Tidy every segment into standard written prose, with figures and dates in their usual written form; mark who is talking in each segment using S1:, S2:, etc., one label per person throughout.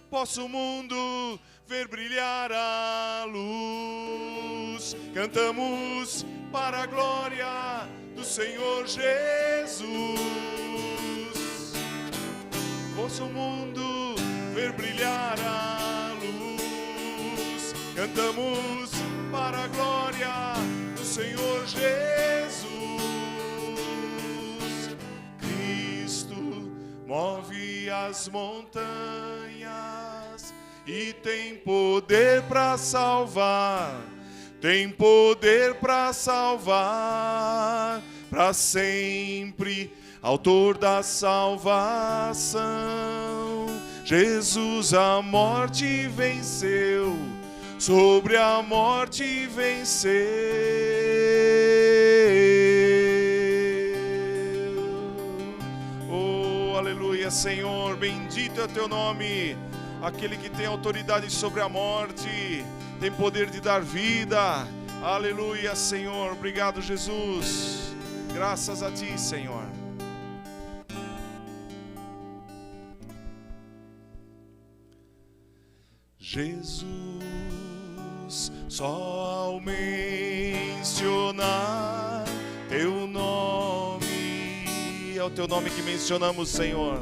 S1: possa o mundo ver brilhar a luz. Cantamos para a glória do Senhor Jesus. Possa o mundo ver brilhar a luz. Cantamos para a glória do Senhor Jesus. Cristo move as montanhas e tem poder para salvar. Tem poder para salvar para sempre. Autor da salvação, Jesus a morte venceu, sobre a morte venceu. Oh, aleluia, Senhor, bendito é o teu nome. Aquele que tem autoridade sobre a morte, tem poder de dar vida. Aleluia, Senhor, obrigado, Jesus. Graças a ti, Senhor. Jesus, só ao mencionar teu nome, é o teu nome que mencionamos, Senhor.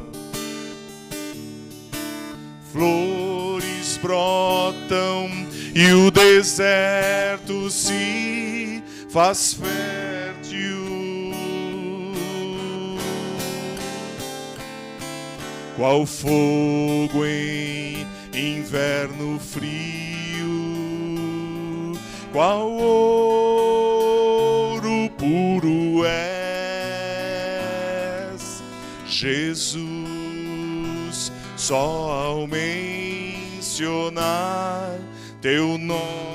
S1: Flores brotam e o deserto se faz fértil. Qual fogo em inverno frio, qual ouro puro és, Jesus, só ao mencionar teu nome.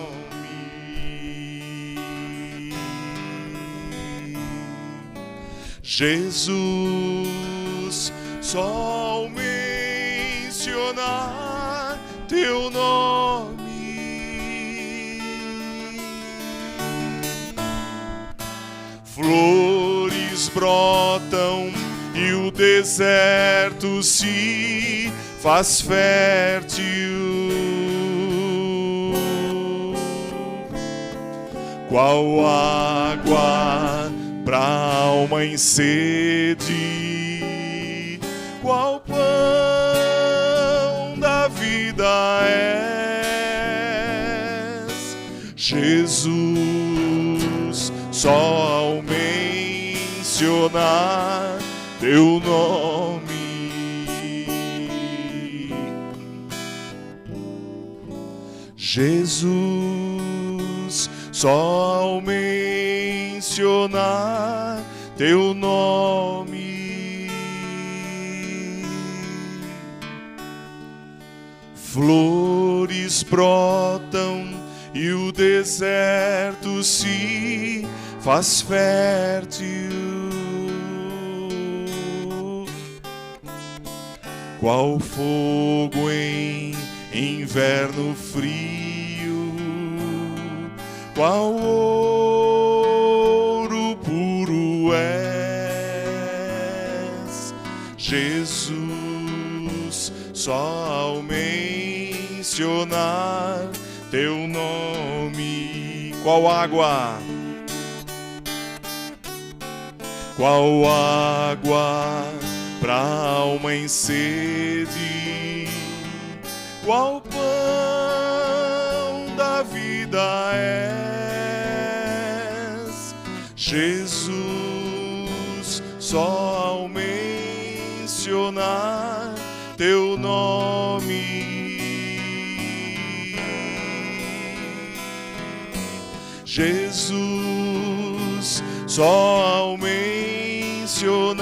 S1: Jesus, só ao mencionar teu nome. Flores brotam e o deserto se faz fértil. Qual água pra alma em sede, qual pão da vida és, Jesus, só ao mencionar teu nome. Jesus, só ao mencionar teu nome. Flores brotam e o deserto se faz fértil. Qual fogo em inverno frio, qual ouro puro és, Jesus, só ao mencionar teu nome. Qual água? Qual água pra alma em sede, qual pão da vida és, Jesus, só ao mencionar teu nome. Jesus, só ao mencionar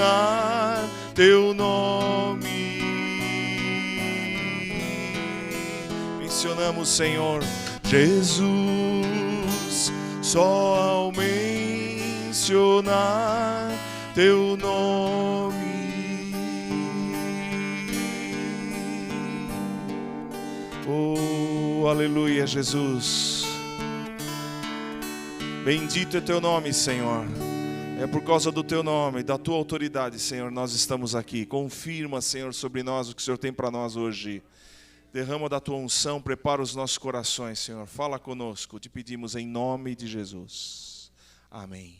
S1: teu nome. Mencionamos, Senhor, Jesus, só ao mencionar teu nome. Oh, aleluia, Jesus. Bendito é teu nome, Senhor. É por causa do teu nome, da tua autoridade, Senhor, nós estamos aqui. Confirma, Senhor, sobre nós o que o Senhor tem para nós hoje. Derrama da tua unção, prepara os nossos corações, Senhor. Fala conosco, te pedimos em nome de Jesus. Amém.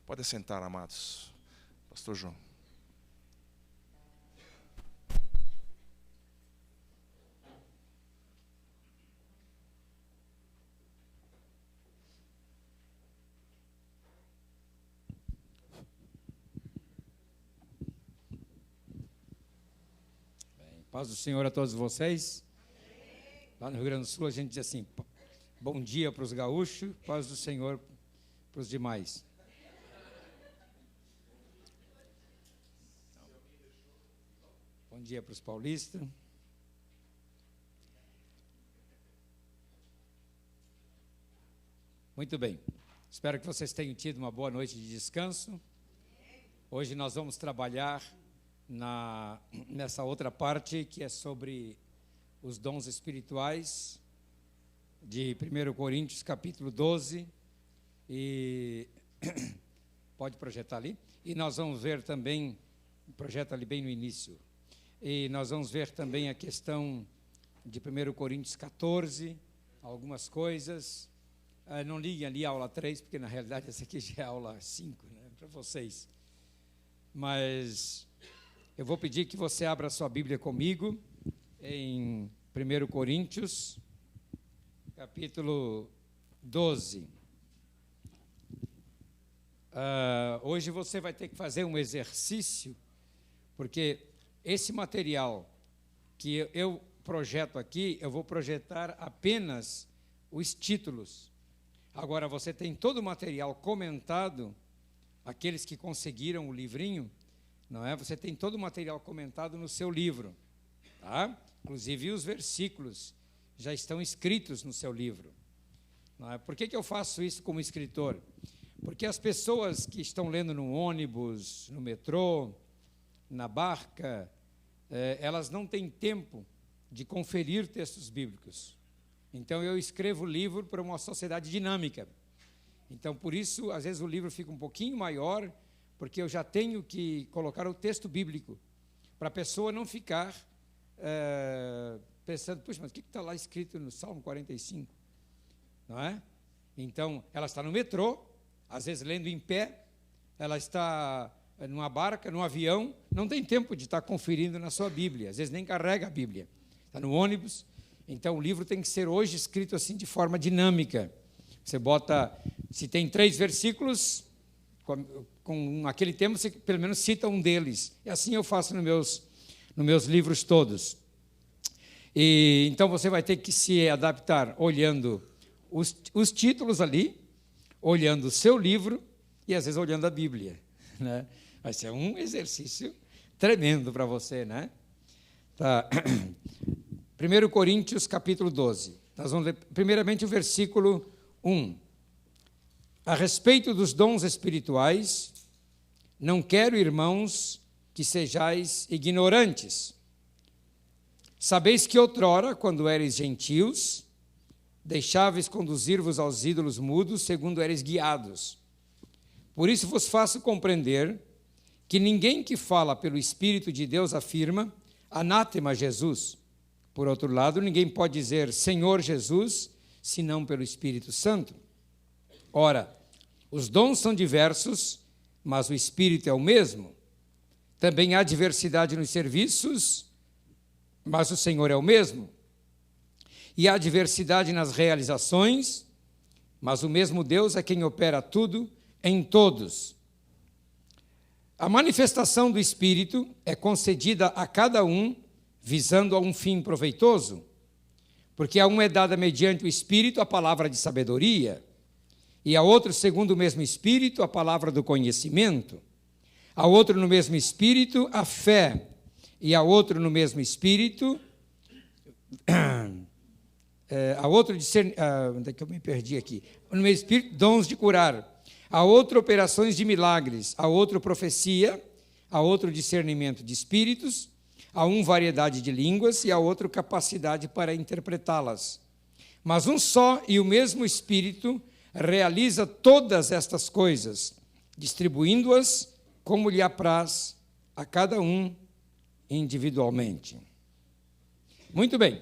S1: Pode sentar, amados. Pastor João.
S2: Paz do Senhor a todos vocês. Lá no Rio Grande do Sul a gente diz assim, bom dia para os gaúchos, paz do Senhor para os demais. Bom dia para os paulistas. Muito bem, espero que vocês tenham tido uma boa noite de descanso. Hoje nós vamos trabalhar nessa outra parte que é sobre os dons espirituais de 1 Coríntios capítulo 12 e pode projetar ali, e nós vamos ver também, projeta ali bem no início, e nós vamos ver também a questão de 1 Coríntios 14, algumas coisas. Não liguem ali a aula 3, porque na realidade essa aqui já é a aula 5, né, para vocês, mas eu vou pedir que você abra a sua Bíblia comigo em 1 Coríntios, capítulo 12. Hoje você vai ter que fazer um exercício, porque esse material que eu projeto aqui, eu vou projetar apenas os títulos. Agora, você tem todo o material comentado, aqueles que conseguiram o livrinho, não é? Você tem todo o material comentado no seu livro, tá? Inclusive os versículos já estão escritos no seu livro. Não é? Por que eu faço isso como escritor? Porque as pessoas que estão lendo no ônibus, no metrô, na barca, elas não têm tempo de conferir textos bíblicos. Então eu escrevo o livro para uma sociedade dinâmica. Então por isso, às vezes o livro fica um pouquinho maior, porque eu já tenho que colocar o texto bíblico, para a pessoa não ficar pensando, puxa, mas o que está lá escrito no Salmo 45? Não é? Então, ela está no metrô, às vezes lendo em pé, ela está numa barca, num avião, não tem tempo de estar conferindo na sua Bíblia, às vezes nem carrega a Bíblia, está no ônibus. Então, o livro tem que ser hoje escrito assim de forma dinâmica. Você bota, se tem 3 versículos, com aquele tema, você pelo menos cita um deles. E assim eu faço nos meus livros todos. E então você vai ter que se adaptar olhando os títulos ali, olhando o seu livro e às vezes olhando a Bíblia, né? Vai ser um exercício tremendo para você, né? Tá. 1 Coríntios capítulo 12. Nós vamos ler primeiramente o versículo 1. A respeito dos dons espirituais, não quero, irmãos, que sejais ignorantes. Sabeis que outrora, quando eres gentios, deixáveis conduzir-vos aos ídolos mudos, segundo eres guiados. Por isso vos faço compreender que ninguém que fala pelo Espírito de Deus afirma, anátema Jesus. Por outro lado, ninguém pode dizer Senhor Jesus, senão pelo Espírito Santo. Ora, os dons são diversos, mas o Espírito é o mesmo. Também há diversidade nos serviços, mas o Senhor é o mesmo. E há diversidade nas realizações, mas o mesmo Deus é quem opera tudo em todos. A manifestação do Espírito é concedida a cada um, visando a um fim proveitoso, porque a um é dada mediante o Espírito a palavra de sabedoria, e a outro, segundo o mesmo Espírito, a palavra do conhecimento, a outro no mesmo Espírito, a fé, e a outro no mesmo Espírito, a outro onde é que eu me perdi aqui? No mesmo Espírito, dons de curar, a outro operações de milagres, a outro profecia, a outro discernimento de espíritos, a um variedade de línguas e a outro capacidade para interpretá-las. Mas um só e o mesmo Espírito realiza todas estas coisas, distribuindo-as como lhe apraz a cada um individualmente. Muito bem.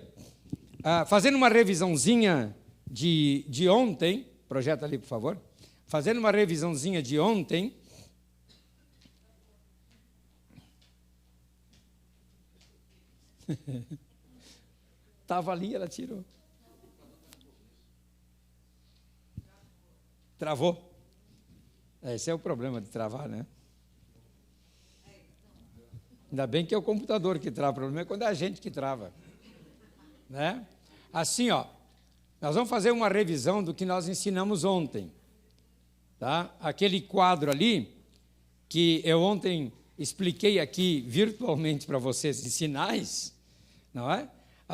S2: Fazendo uma revisãozinha de ontem, projeta ali, por favor. Fazendo uma revisãozinha de ontem, estava ali, ela tirou. Travou. Esse é o problema de travar, né? Ainda bem que é o computador que trava, o problema é quando é a gente que trava. Né? Assim, ó, nós vamos fazer uma revisão do que nós ensinamos ontem. Tá? Aquele quadro ali, que eu ontem expliquei aqui virtualmente para vocês em sinais, não é?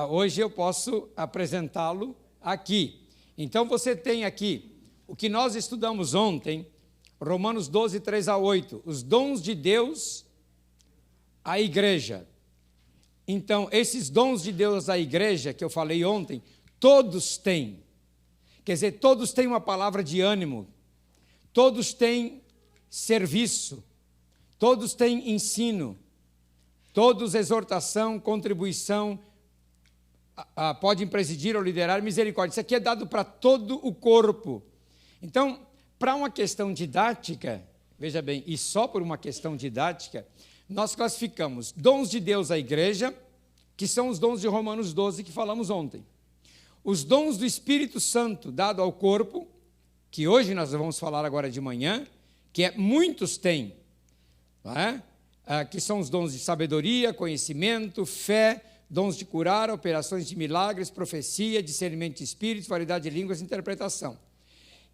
S2: Hoje eu posso apresentá-lo aqui. Então, você tem aqui o que nós estudamos ontem, Romanos 12, 3-8, os dons de Deus à igreja. Então, esses dons de Deus à igreja, que eu falei ontem, todos têm. Quer dizer, todos têm uma palavra de ânimo, todos têm serviço, todos têm ensino, todos exortação, contribuição, podem presidir ou liderar misericórdia. Isso aqui é dado para todo o corpo. Então, para uma questão didática, veja bem, e só por uma questão didática, nós classificamos dons de Deus à igreja, que são os dons de Romanos 12 que falamos ontem. Os dons do Espírito Santo dado ao corpo, que hoje nós vamos falar agora de manhã, que muitos têm, não é? Que são os dons de sabedoria, conhecimento, fé, dons de curar, operações de milagres, profecia, discernimento de espíritos, variedade de línguas e interpretação.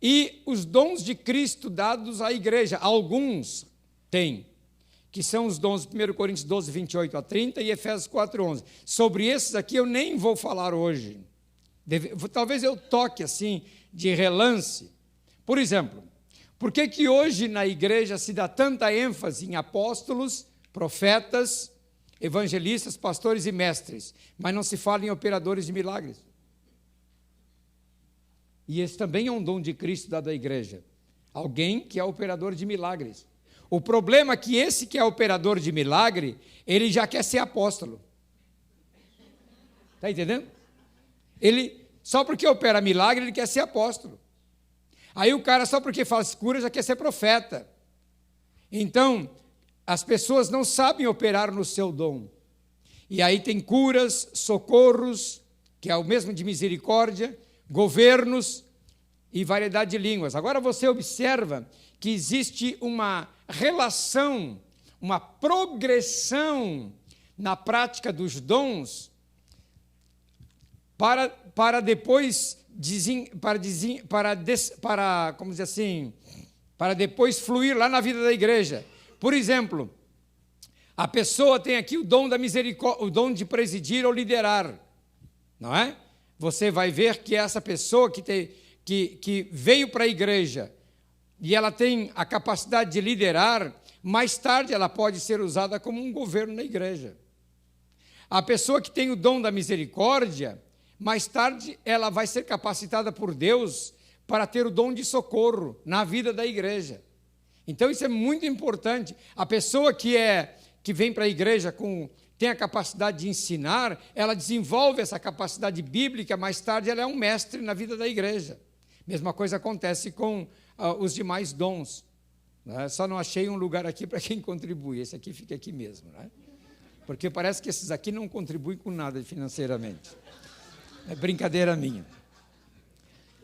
S2: E os dons de Cristo dados à igreja, alguns têm, que são os dons de 1 Coríntios 12, 28-30 e Efésios 4, 11. Sobre esses aqui eu nem vou falar hoje. Talvez eu toque assim, de relance. Por exemplo, por que hoje na igreja se dá tanta ênfase em apóstolos, profetas, evangelistas, pastores e mestres, mas não se fala em operadores de milagres? E esse também é um dom de Cristo dado à igreja. Alguém que é operador de milagres. O problema é que esse que é operador de milagre, ele já quer ser apóstolo. Está entendendo? Ele, só porque opera milagre, ele quer ser apóstolo. Aí o cara, só porque faz cura, já quer ser profeta. Então, as pessoas não sabem operar no seu dom. E aí tem curas, socorros, que é o mesmo de misericórdia, governos e variedade de línguas. Agora você observa que existe uma relação, uma progressão na prática dos dons para depois fluir lá na vida da igreja. Por exemplo, a pessoa tem aqui o dom da misericórdia, o dom de presidir ou liderar, não é? Você vai ver que essa pessoa que veio para a igreja e ela tem a capacidade de liderar, mais tarde ela pode ser usada como um governo na igreja. A pessoa que tem o dom da misericórdia, mais tarde ela vai ser capacitada por Deus para ter o dom de socorro na vida da igreja. Então isso é muito importante. A pessoa que vem para a igreja tem a capacidade de ensinar, ela desenvolve essa capacidade bíblica, mais tarde ela é um mestre na vida da igreja. Mesma coisa acontece com os demais dons. Né? Só não achei um lugar aqui para quem contribui, esse aqui fica aqui mesmo. Né? Porque parece que esses aqui não contribuem com nada financeiramente. É brincadeira minha.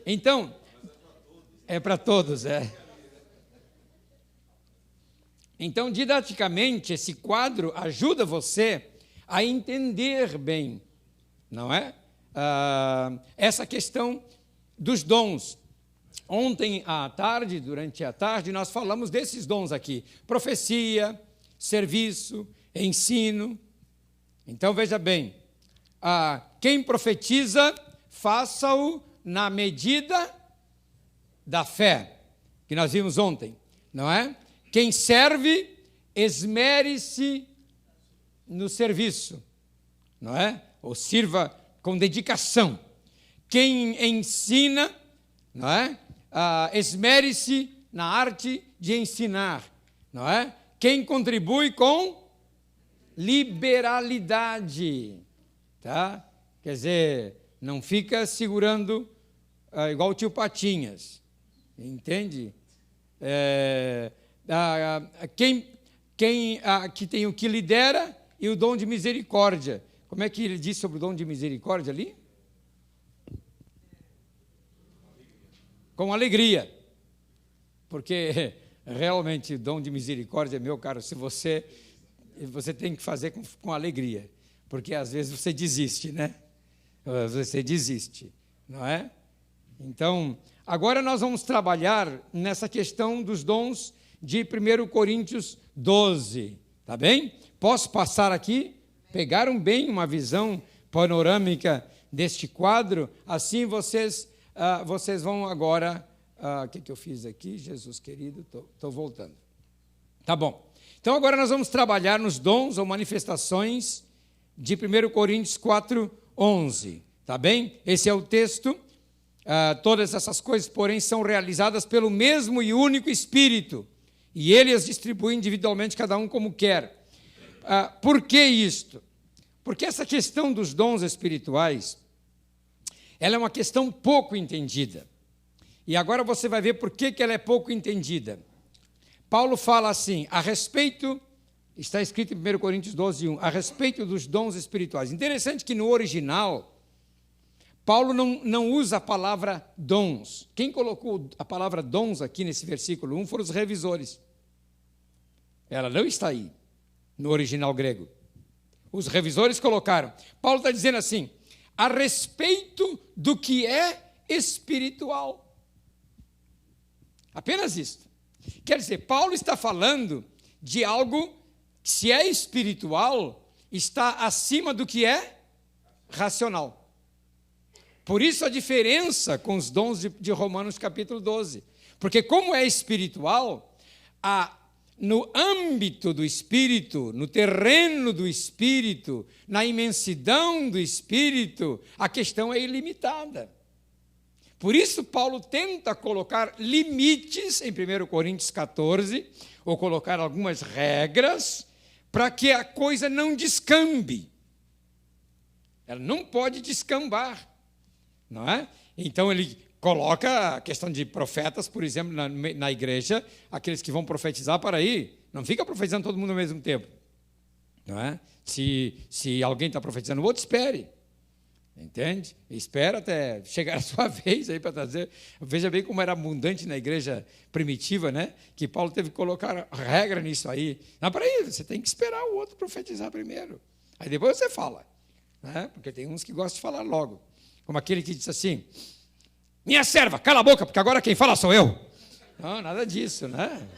S2: Então, é para todos, é. Então, didaticamente, esse quadro ajuda você a entender bem, não é? Essa questão dos dons. Ontem à tarde, durante a tarde, nós falamos desses dons aqui. Profecia, serviço, ensino. Então, veja bem, quem profetiza, faça-o na medida da fé, que nós vimos ontem, não é? Quem serve, esmere-se no serviço, não é? Ou sirva com dedicação. Quem ensina, não é? Esmere-se na arte de ensinar, não é? Quem contribui com liberalidade, tá? Quer dizer, não fica segurando igual o tio Patinhas, entende? Que tem o que lidera e o dom de misericórdia. Como é que ele diz sobre o dom de misericórdia ali? Com alegria. Porque realmente o dom de misericórdia, meu caro, se você tem que fazer com alegria. Porque às vezes você desiste, né? Você desiste, não é? Então, agora nós vamos trabalhar nessa questão dos dons de 1 Coríntios 12, tá bem? Posso passar aqui? Pegaram bem uma visão panorâmica deste quadro? Assim vocês vão agora... O que eu fiz aqui, Jesus querido? Estou voltando. Tá bom. Então, agora nós vamos trabalhar nos dons ou manifestações de 1 Coríntios 4:11, tá bem? Esse é o texto. Todas essas coisas, porém, são realizadas pelo mesmo e único Espírito, e Ele as distribui individualmente, cada um como quer. Por que isto? Porque essa questão dos dons espirituais, ela é uma questão pouco entendida. E agora você vai ver por que ela é pouco entendida. Paulo fala assim, a respeito, está escrito em 1 Coríntios 12:1, a respeito dos dons espirituais. Interessante que no original, Paulo não usa a palavra dons. Quem colocou a palavra dons aqui nesse versículo 1 foram os revisores. Ela não está aí, no original grego. Os revisores colocaram. Paulo está dizendo assim, a respeito do que é espiritual. Apenas isso. Quer dizer, Paulo está falando de algo que, se é espiritual, está acima do que é racional. Por isso a diferença com os dons de Romanos capítulo 12. Porque como é espiritual, no âmbito do Espírito, no terreno do Espírito, na imensidão do Espírito, a questão é ilimitada. Por isso, Paulo tenta colocar limites em 1 Coríntios 14, ou colocar algumas regras, para que a coisa não descambe. Ela não pode descambar, não é? Então, ele coloca a questão de profetas, por exemplo, na igreja, aqueles que vão profetizar para aí, não fica profetizando todo mundo ao mesmo tempo, não é? Se alguém está profetizando, o outro espere. Entende? Espera até chegar a sua vez aí para trazer. Veja bem como era abundante na igreja primitiva, né? Que Paulo teve que colocar regra nisso aí. Não, peraí, você tem que esperar o outro profetizar primeiro. Aí depois você fala. Né? Porque tem uns que gostam de falar logo. Como aquele que diz assim, minha serva, cala a boca, porque agora quem fala sou eu. Não, nada disso, né?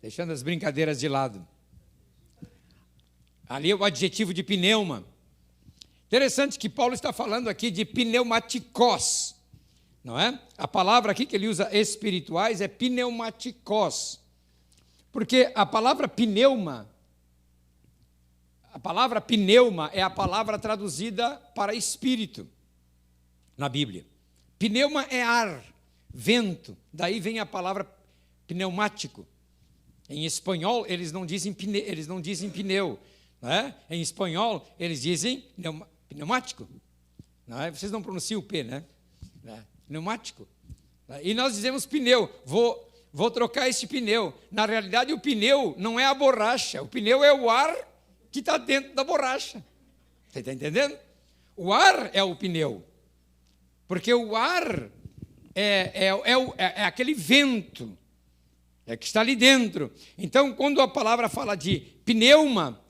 S2: Deixando as brincadeiras de lado. Ali é o adjetivo de pneuma. Interessante que Paulo está falando aqui de pneumatikos, não é? A palavra aqui que ele usa espirituais é pneumatikos. Porque a palavra pneuma é a palavra traduzida para espírito na Bíblia. Pneuma é ar, vento, daí vem a palavra pneumático. Em espanhol, eles não dizem pneu. Não é? Em espanhol, eles dizem pneumático. Não é? Vocês não pronunciam o P, né? Pneumático. E nós dizemos pneu. Vou trocar esse pneu. Na realidade, o pneu não é a borracha. O pneu é o ar que está dentro da borracha. Você está entendendo? O ar é o pneu. Porque o ar é aquele vento que está ali dentro. Então, quando a palavra fala de pneuma,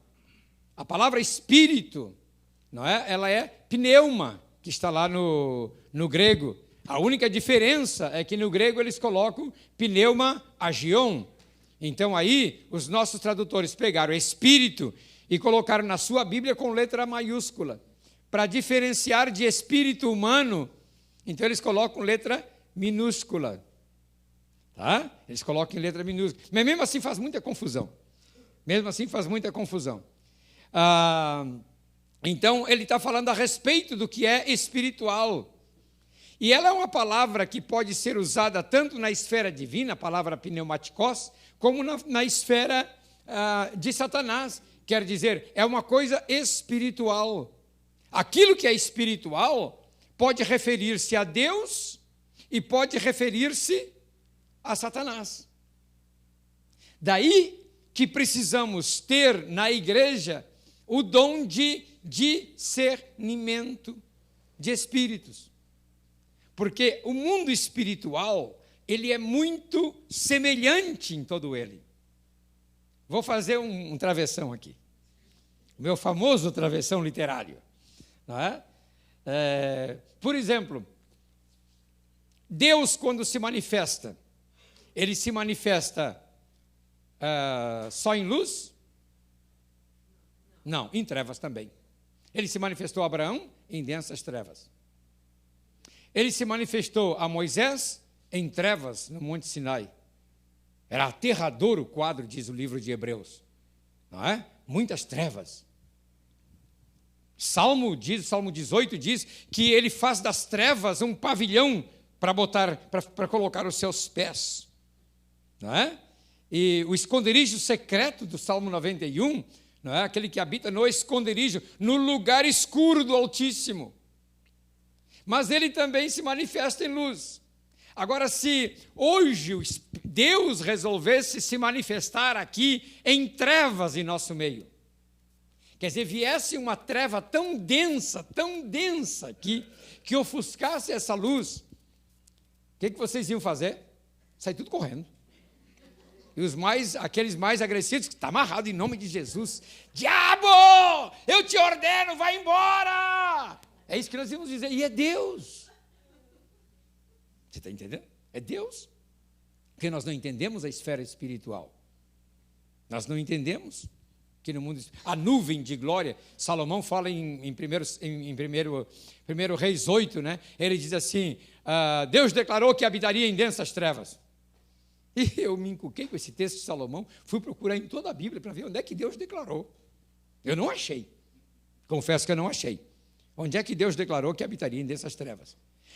S2: a palavra espírito, não é? Ela é pneuma, que está lá no grego. A única diferença é que no grego eles colocam pneuma agion. Então aí os nossos tradutores pegaram espírito e colocaram na sua Bíblia com letra maiúscula. Para diferenciar de espírito humano, então eles colocam letra minúscula. Tá? Eles colocam em letra minúscula. Mas mesmo assim faz muita confusão. Então, ele está falando a respeito do que é espiritual. E ela é uma palavra que pode ser usada tanto na esfera divina, a palavra pneumatikos, como na esfera de Satanás, quer dizer, é uma coisa espiritual. Aquilo que é espiritual pode referir-se a Deus e pode referir-se a Satanás. Daí que precisamos ter na igreja o dom de discernimento de espíritos. Porque o mundo espiritual, ele é muito semelhante em todo ele. Vou fazer um travessão aqui. O meu famoso travessão literário. Não é? Por exemplo, Deus, quando se manifesta, ele se manifesta só em luz? Não, em trevas também. Ele se manifestou a Abraão em densas trevas. Ele se manifestou a Moisés em trevas no Monte Sinai. Era aterrador o quadro, diz o livro de Hebreus. Não é? Muitas trevas. Salmo 18 diz que ele faz das trevas um pavilhão para colocar os seus pés. Não é? E o esconderijo secreto do Salmo 91, não é? Aquele que habita no esconderijo, no lugar escuro do Altíssimo. Mas ele também se manifesta em luz. Agora, se hoje Deus resolvesse se manifestar aqui em trevas em nosso meio, quer dizer, viesse uma treva tão densa que ofuscasse essa luz, o que vocês iam fazer? Sair tudo correndo. E aqueles mais agressivos, que está amarrado em nome de Jesus. Diabo, eu te ordeno, vai embora. É isso que nós íamos dizer. E é Deus. Você está entendendo? É Deus. Porque nós não entendemos a esfera espiritual. Nós não entendemos que no mundo... A nuvem de glória, Salomão fala em 1 Reis 8, né? Ele diz assim, Deus declarou que habitaria em densas trevas. E eu me encuquei com esse texto de Salomão, fui procurar em toda a Bíblia para ver onde é que Deus declarou. Eu não achei. Confesso que eu não achei. Onde é que Deus declarou que habitaria em dessas trevas?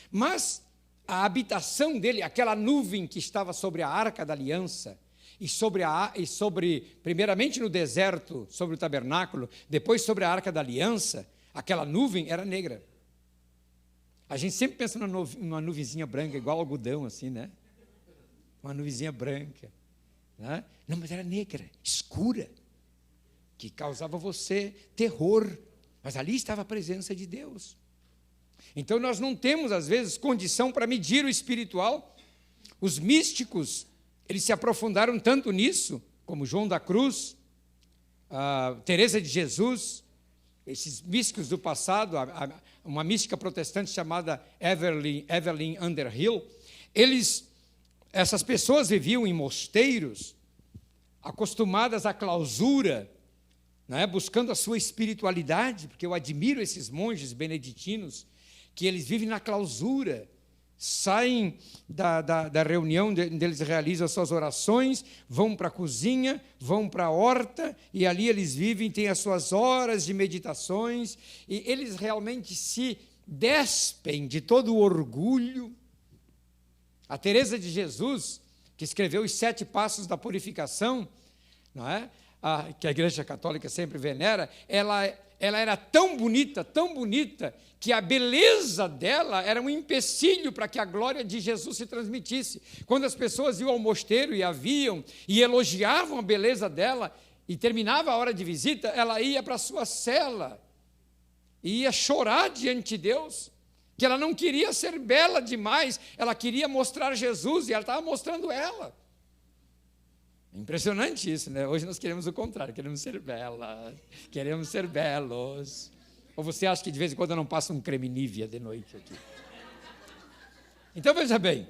S2: Mas a habitação dele, aquela nuvem que estava sobre a Arca da Aliança, e sobre primeiramente no deserto, sobre o tabernáculo, depois sobre a Arca da Aliança, aquela nuvem era negra. A gente sempre pensa numa nuvenzinha branca, igual algodão, assim, né? Uma nuvenzinha branca. Né? Não, mas era negra, escura, que causava você terror. Mas ali estava a presença de Deus. Então nós não temos, às vezes, condição para medir o espiritual. Os místicos, eles se aprofundaram tanto nisso, como João da Cruz, Teresa de Jesus, esses místicos do passado, uma mística protestante chamada Evelyn Underhill, essas pessoas viviam em mosteiros, acostumadas à clausura, né, buscando a sua espiritualidade, porque eu admiro esses monges beneditinos, que eles vivem na clausura, saem da reunião onde eles realizam as suas orações, vão para a cozinha, vão para a horta, e ali eles vivem, têm as suas horas de meditações, e eles realmente se despem de todo o orgulho. A Teresa de Jesus, que escreveu os 7 passos da purificação, não é? Que a Igreja Católica sempre venera, ela era tão bonita, que a beleza dela era um empecilho para que a glória de Jesus se transmitisse. Quando as pessoas iam ao mosteiro e a viam, e elogiavam a beleza dela, e terminava a hora de visita, ela ia para a sua cela, e ia chorar diante de Deus, que ela não queria ser bela demais, ela queria mostrar Jesus, e ela estava mostrando ela. Impressionante isso, né? Hoje nós queremos o contrário, queremos ser belas, queremos ser belos. Ou você acha que de vez em quando eu não passo um creme Nivea de noite aqui? Então veja bem,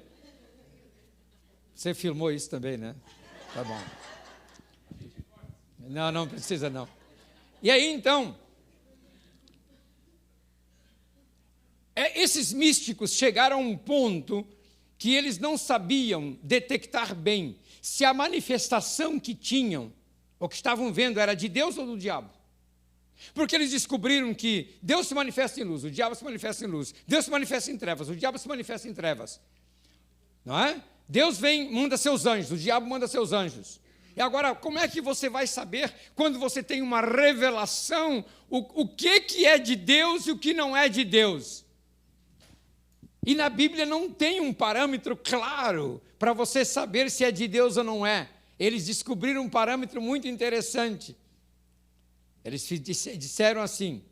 S2: você filmou isso também, né? Tá bom. Não precisa não. E aí então, esses místicos chegaram a um ponto que eles não sabiam detectar bem se a manifestação que tinham, ou que estavam vendo, era de Deus ou do diabo. Porque eles descobriram que Deus se manifesta em luz, o diabo se manifesta em luz. Deus se manifesta em trevas, o diabo se manifesta em trevas. Não é? Deus vem, manda seus anjos, o diabo manda seus anjos. E agora, como é que você vai saber, quando você tem uma revelação, o que é de Deus e o que não é de Deus? E na Bíblia não tem um parâmetro claro para você saber se é de Deus ou não é. Eles descobriram um parâmetro muito interessante. Eles disseram assim: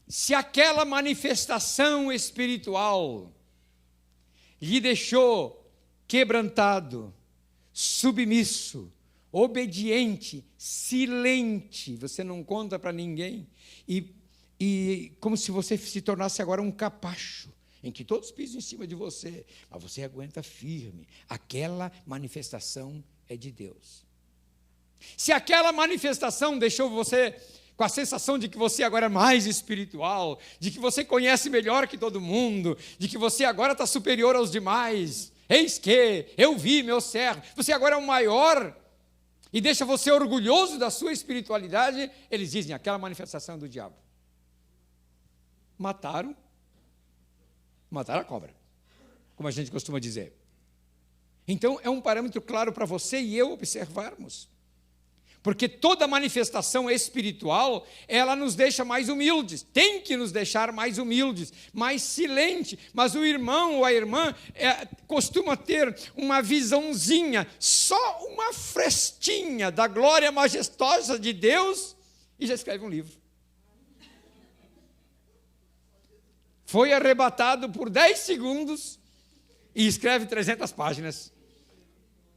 S2: se aquela manifestação espiritual lhe deixou quebrantado, submisso, obediente, silente, você não conta para ninguém, e como se você se tornasse agora um capacho, em que todos pisam em cima de você, mas você aguenta firme, aquela manifestação é de Deus. Se aquela manifestação deixou você com a sensação de que você agora é mais espiritual, de que você conhece melhor que todo mundo, de que você agora está superior aos demais, eis que eu vi meu servo, você agora é o maior, e deixa você orgulhoso da sua espiritualidade, eles dizem, aquela manifestação do diabo. Mataram a cobra, como a gente costuma dizer. Então, é um parâmetro claro para você e eu observarmos. Porque toda manifestação espiritual, ela nos deixa mais humildes, tem que nos deixar mais humildes, mais silente. Mas o irmão ou a irmã costuma ter uma visãozinha, só uma frestinha da glória majestosa de Deus e já escreve um livro. Foi arrebatado por 10 segundos e escreve 300 páginas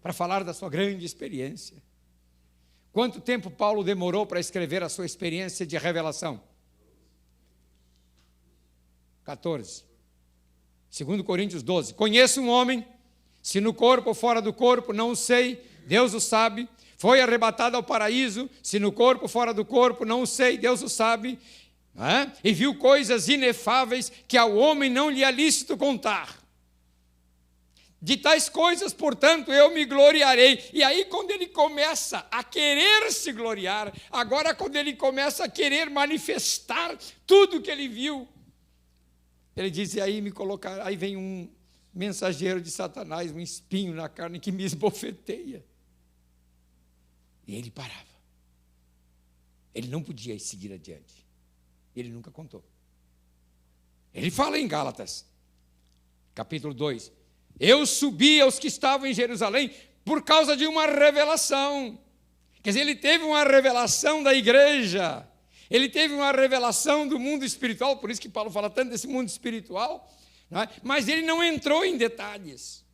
S2: para falar da sua grande experiência. Quanto tempo Paulo demorou para escrever a sua experiência de revelação? 14. 2 Coríntios 12. Conheço um homem, se no corpo ou fora do corpo, não o sei, Deus o sabe. Foi arrebatado ao paraíso, se no corpo ou fora do corpo, não o sei, Deus o sabe. E viu coisas inefáveis que ao homem não lhe é lícito contar. De tais coisas, portanto, eu me gloriarei. E aí, quando ele começa a querer se gloriar, agora quando ele começa a querer manifestar tudo que ele viu, ele diz, e aí aí vem um mensageiro de Satanás, um espinho na carne que me esbofeteia. E ele parava. Ele não podia seguir adiante. Ele nunca contou. Ele fala em Gálatas, capítulo 2, eu subi aos que estavam em Jerusalém por causa de uma revelação. Quer dizer, ele teve uma revelação da igreja, ele teve uma revelação do mundo espiritual, por isso que Paulo fala tanto desse mundo espiritual, não é? Mas ele não entrou em detalhes.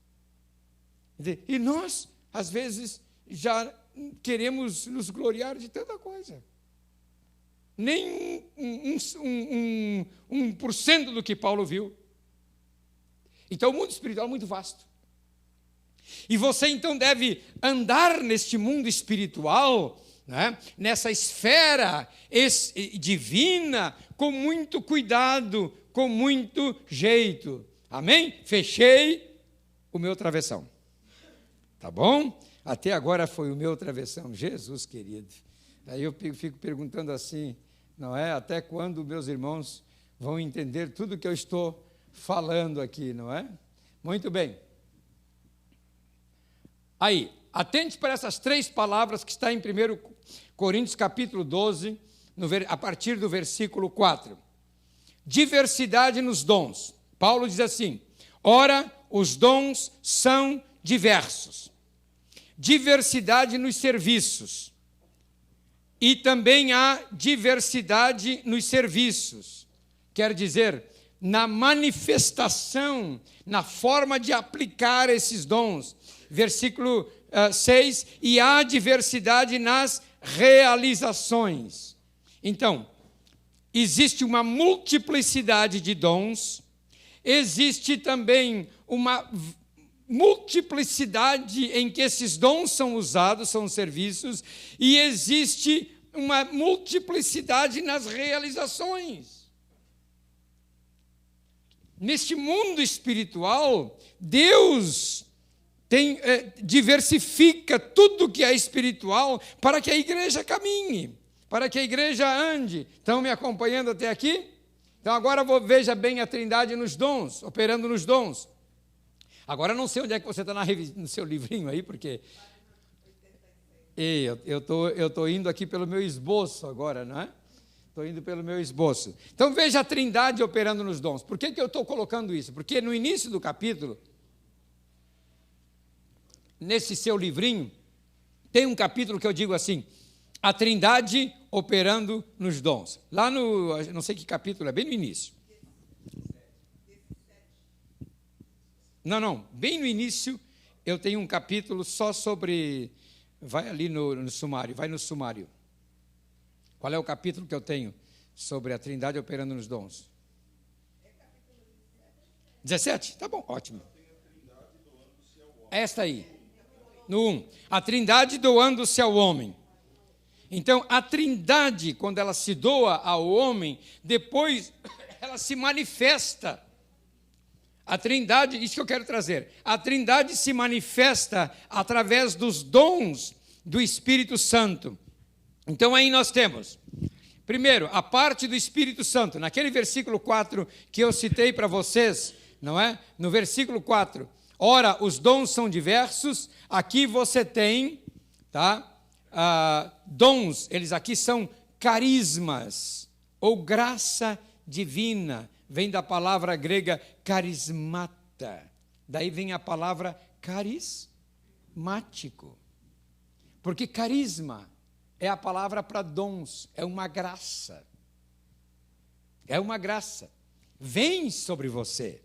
S2: E nós, às vezes, já queremos nos gloriar de tanta coisa. Nem 1% do que Paulo viu. Então, o mundo espiritual é muito vasto. E você, então, deve andar neste mundo espiritual, né, nessa esfera divina, com muito cuidado, com muito jeito. Amém? Fechei o meu travessão. Tá bom? Até agora foi o meu travessão. Jesus querido. Aí eu fico perguntando assim, não é? Até quando meus irmãos vão entender tudo que eu estou falando aqui, não é? Muito bem. Aí, atente para essas 3 palavras que está em 1 Coríntios capítulo 12, a partir do versículo 4. Diversidade nos dons. Paulo diz assim, ora, os dons são diversos. Diversidade nos serviços. E também há diversidade nos serviços. Quer dizer, na manifestação, na forma de aplicar esses dons. Versículo 6, e há diversidade nas realizações. Então, existe uma multiplicidade de dons, existe também uma multiplicidade em que esses dons são usados, são serviços, e existe uma multiplicidade nas realizações. Neste mundo espiritual, Deus diversifica tudo que é espiritual para que a igreja caminhe, para que a igreja ande. Estão me acompanhando até aqui? Então agora veja bem a Trindade nos dons, operando nos dons. Agora não sei onde é que você está no seu livrinho aí, porque E eu tô indo aqui pelo meu esboço agora, não é? Estou indo pelo meu esboço. Então veja a Trindade operando nos dons. Por que eu estou colocando isso? Porque no início do capítulo, nesse seu livrinho, tem um capítulo que eu digo assim, a Trindade operando nos dons. Lá no, não sei que capítulo, é bem no início. Não, bem no início eu tenho um capítulo só sobre, vai ali no sumário, vai no sumário. Qual é o capítulo que eu tenho sobre a Trindade operando nos dons? 17? Tá bom, ótimo. Esta aí, no 1. A Trindade doando-se ao homem. Então, a Trindade, quando ela se doa ao homem, depois ela se manifesta. A Trindade, isso que eu quero trazer, a Trindade se manifesta através dos dons do Espírito Santo. Então, aí nós temos, primeiro, a parte do Espírito Santo, naquele versículo 4 que eu citei para vocês, não é? No versículo 4, ora, os dons são diversos, aqui você tem, tá? Dons, eles aqui são carismas, ou graça divina, vem da palavra grega carismata, daí vem a palavra carismático, porque carisma é a palavra para dons, é uma graça. É uma graça. Vem sobre você.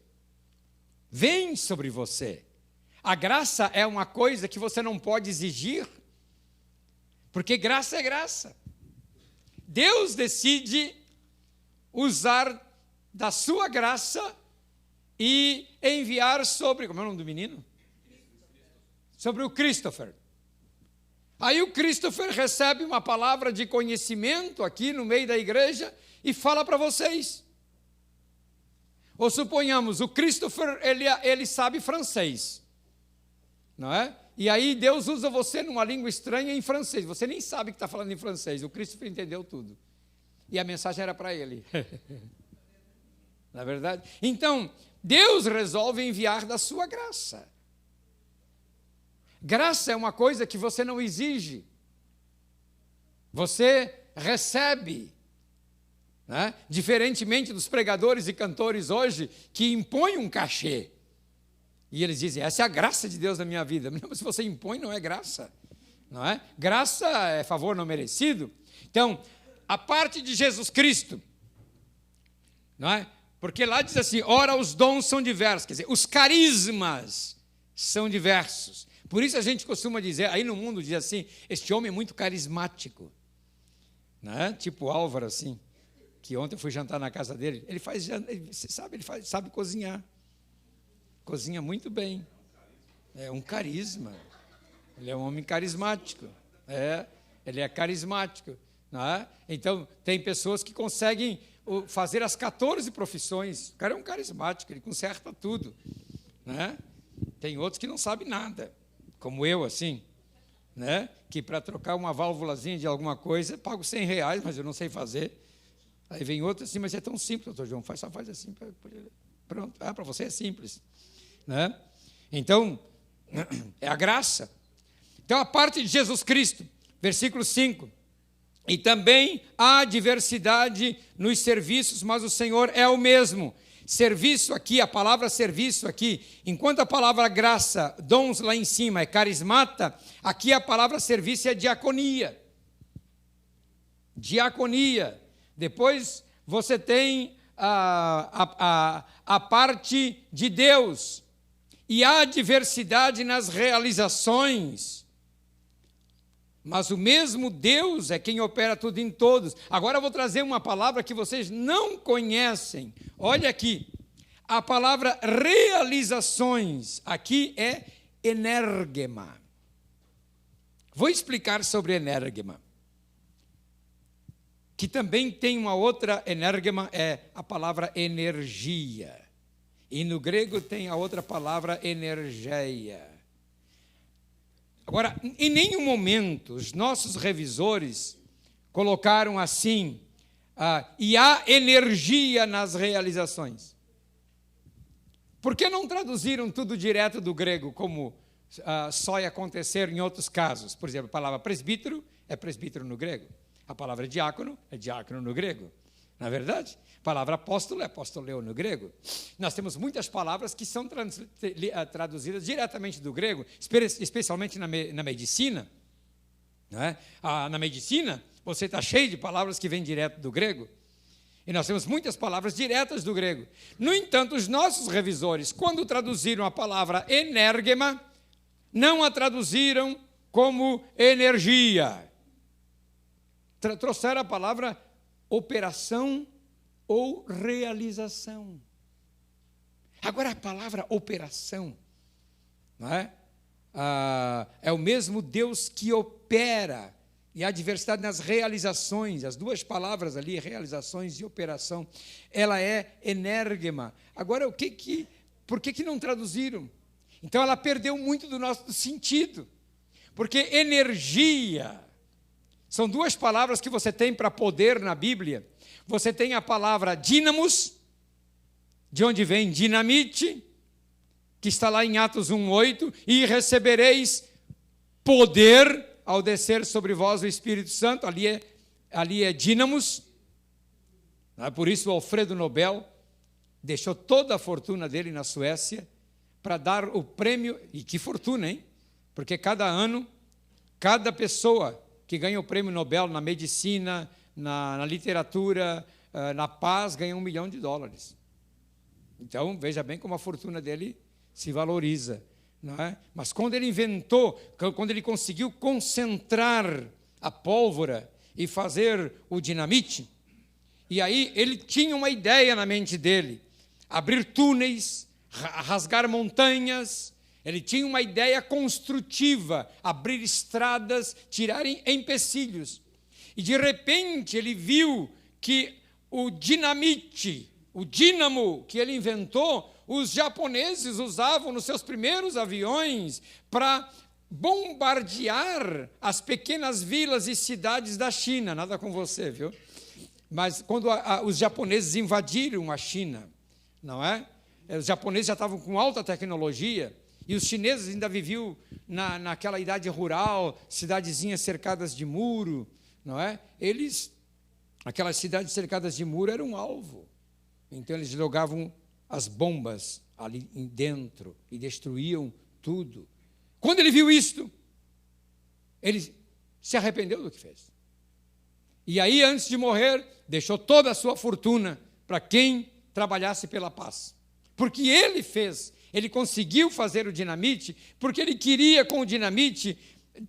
S2: Vem sobre você. A graça é uma coisa que você não pode exigir, porque graça é graça. Deus decide usar da sua graça e enviar sobre, como é o nome do menino? Sobre o Christopher. Aí o Christopher recebe uma palavra de conhecimento aqui no meio da igreja e fala para vocês. Ou suponhamos, o Christopher, ele sabe francês, não é? E aí Deus usa você numa língua estranha em francês, você nem sabe que está falando em francês, o Christopher entendeu tudo. E a mensagem era para ele. Não é verdade? Então, Deus resolve enviar da sua graça. Graça é uma coisa que você não exige, você recebe, né? Diferentemente dos pregadores e cantores hoje, que impõem um cachê, e eles dizem, essa é a graça de Deus na minha vida. Mas se você impõe, não é graça, não é? Graça é favor não merecido. Então, a parte de Jesus Cristo, não é? Porque lá diz assim, ora, os dons são diversos, quer dizer, os carismas são diversos. Por isso a gente costuma dizer, aí no mundo diz assim, este homem é muito carismático, né? Tipo Álvaro, assim, que ontem eu fui jantar na casa dele, ele sabe cozinhar, cozinha muito bem, é um carisma, ele é um homem carismático, ele é carismático, né? Então tem pessoas que conseguem fazer as 14 profissões, o cara é um carismático, ele conserta tudo, né? Tem outros que não sabem nada, como eu, assim, né? Que para trocar uma válvulazinha de alguma coisa, pago R$100, mas eu não sei fazer. Aí vem outro assim, mas é tão simples, doutor João, só faz assim, pronto, para você é simples, né? Então, é a graça. Então, a parte de Jesus Cristo, versículo 5, e também há diversidade nos serviços, mas o Senhor é o mesmo. Serviço aqui, a palavra serviço aqui, enquanto a palavra graça, dons lá em cima é carismata, aqui a palavra serviço é diaconia. Diaconia. Depois você tem a parte de Deus. E há diversidade nas realizações. Mas o mesmo Deus é quem opera tudo em todos. Agora eu vou trazer uma palavra que vocês não conhecem. Olha aqui. A palavra realizações aqui é energema. Vou explicar sobre energema. Que também tem uma outra energema, é a palavra energia. E no grego tem a outra palavra energeia. Agora, em nenhum momento os nossos revisores colocaram assim, e há energia nas realizações. Por que não traduziram tudo direto do grego, como só acontecer em outros casos. Por exemplo, a palavra presbítero é presbítero no grego. A palavra diácono é diácono no grego. Não é verdade? A palavra apóstolo é apostoleu no grego. Nós temos muitas palavras que são traduzidas diretamente do grego, especialmente na medicina. Não é? Na medicina, você está cheio de palavras que vêm direto do grego. E nós temos muitas palavras diretas do grego. No entanto, os nossos revisores, quando traduziram a palavra energema, não a traduziram como energia. Trouxeram a palavra operação ou realização. Agora, a palavra operação, não é? É o mesmo Deus que opera. E há diversidade nas realizações, as duas palavras ali, realizações e operação, ela é energema. Agora, por que não traduziram? Então, ela perdeu muito do nosso sentido, porque energia, são duas palavras que você tem para poder na Bíblia. Você tem a palavra dínamos, de onde vem dinamite, que está lá em Atos 1:8, e recebereis poder ao descer sobre vós o Espírito Santo, ali é dínamos. Por isso o Alfredo Nobel deixou toda a fortuna dele na Suécia para dar o prêmio, e que fortuna, hein? Porque cada ano, cada pessoa que ganha o prêmio Nobel na medicina, na literatura, na paz, ganha $1 milhão. Então, veja bem como a fortuna dele se valoriza. Não é? Mas quando ele conseguiu concentrar a pólvora e fazer o dinamite, e aí ele tinha uma ideia na mente dele, abrir túneis, rasgar montanhas, ele tinha uma ideia construtiva, abrir estradas, tirar empecilhos. E de repente ele viu que o dinamite, o dínamo que ele inventou, os japoneses usavam nos seus primeiros aviões para bombardear as pequenas vilas e cidades da China. Nada com você, viu? Mas quando os japoneses invadiram a China, não é? Os japoneses já estavam com alta tecnologia e os chineses ainda viviam naquela idade rural, cidadezinhas cercadas de muro, não é? Aquelas cidades cercadas de muro eram um alvo. Então eles jogavam as bombas ali dentro e destruíam tudo. Quando ele viu isto, ele se arrependeu do que fez. E aí, antes de morrer, deixou toda a sua fortuna para quem trabalhasse pela paz. Porque ele conseguiu fazer o dinamite, porque ele queria com o dinamite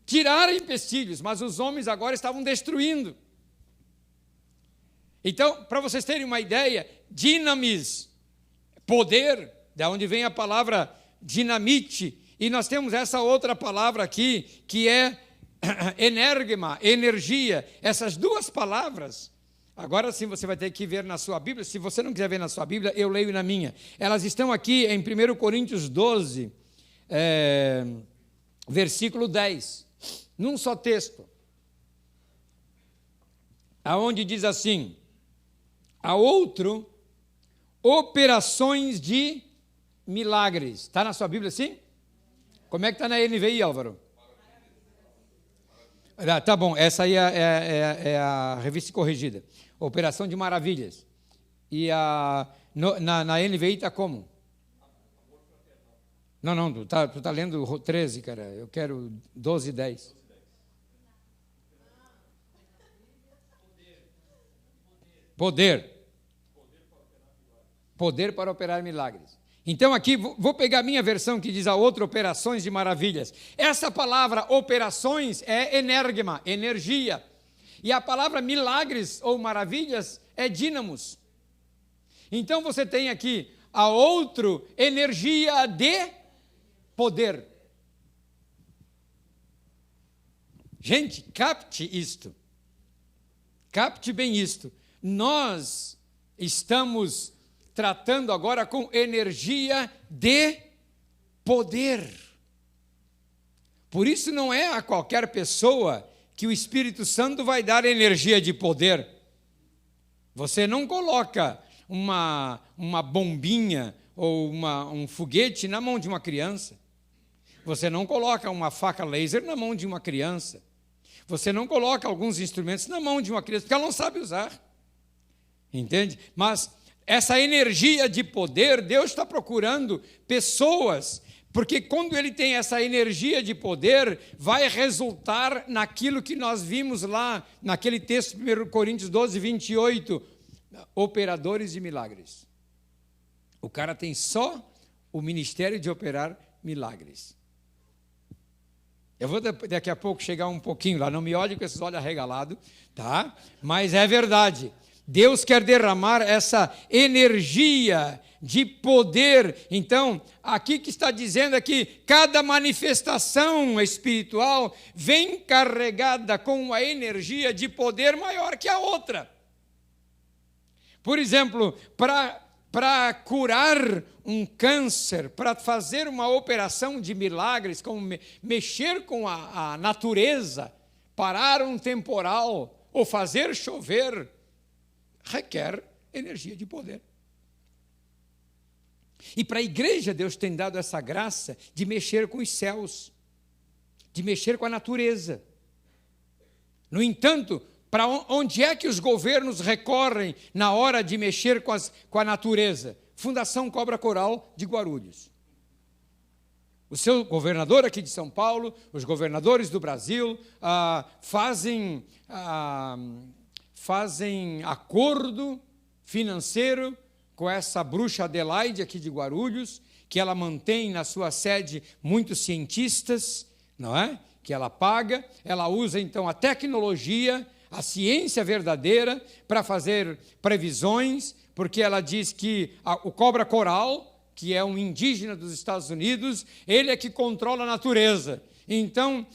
S2: tirar empecilhos, mas os homens agora estavam destruindo. Então, para vocês terem uma ideia, dinamis, poder, da onde vem a palavra dinamite, e nós temos essa outra palavra aqui, que é energema, energia. Essas duas palavras, agora sim você vai ter que ver na sua Bíblia. Se você não quiser ver na sua Bíblia, eu leio na minha. Elas estão aqui em 1 Coríntios 12, versículo 10, num só texto, aonde diz assim: a outro, operações de milagres. Está na sua Bíblia assim? Como é que está na NVI, Álvaro? Tá bom, essa aí é a revista corrigida. Operação de maravilhas. E na NVI está como? Não, tu tá lendo 13, cara. Eu quero 12 e 10. Poder para operar milagres. Então aqui, vou pegar a minha versão que diz a outra, operações de maravilhas. Essa palavra operações é energema, energia. E a palavra milagres ou maravilhas é dínamos. Então você tem aqui a outro, energia de poder. Gente, capte isto. Capte bem isto. Nós estamos tratando agora com energia de poder. Por isso não é a qualquer pessoa que o Espírito Santo vai dar energia de poder. Você não coloca uma bombinha ou um foguete na mão de uma criança. Você não coloca uma faca laser na mão de uma criança. Você não coloca alguns instrumentos na mão de uma criança, porque ela não sabe usar. Entende? Mas essa energia de poder, Deus está procurando pessoas, porque quando Ele tem essa energia de poder, vai resultar naquilo que nós vimos lá, naquele texto, 1 Coríntios 12, 28, operadores de milagres. O cara tem só o ministério de operar milagres. Eu vou daqui a pouco chegar um pouquinho lá, não me olhe com esses olhos arregalados, tá? Mas é verdade. Deus quer derramar essa energia de poder. Então, aqui que está dizendo aqui, cada manifestação espiritual vem carregada com uma energia de poder maior que a outra. Por exemplo, para curar um câncer, para fazer uma operação de milagres, como mexer com a natureza, parar um temporal ou fazer chover, requer energia de poder. E para a igreja, Deus tem dado essa graça de mexer com os céus, de mexer com a natureza. No entanto, para onde é que os governos recorrem na hora de mexer com a natureza? Fundação Cobra Coral de Guarulhos. O seu governador aqui de São Paulo, os governadores do Brasil, fazem acordo financeiro com essa bruxa Adelaide aqui de Guarulhos, que ela mantém na sua sede muitos cientistas, não é? Que ela paga, ela usa então a tecnologia, a ciência verdadeira para fazer previsões, porque ela diz que o cobra coral, que é um indígena dos Estados Unidos, ele é que controla a natureza. Então,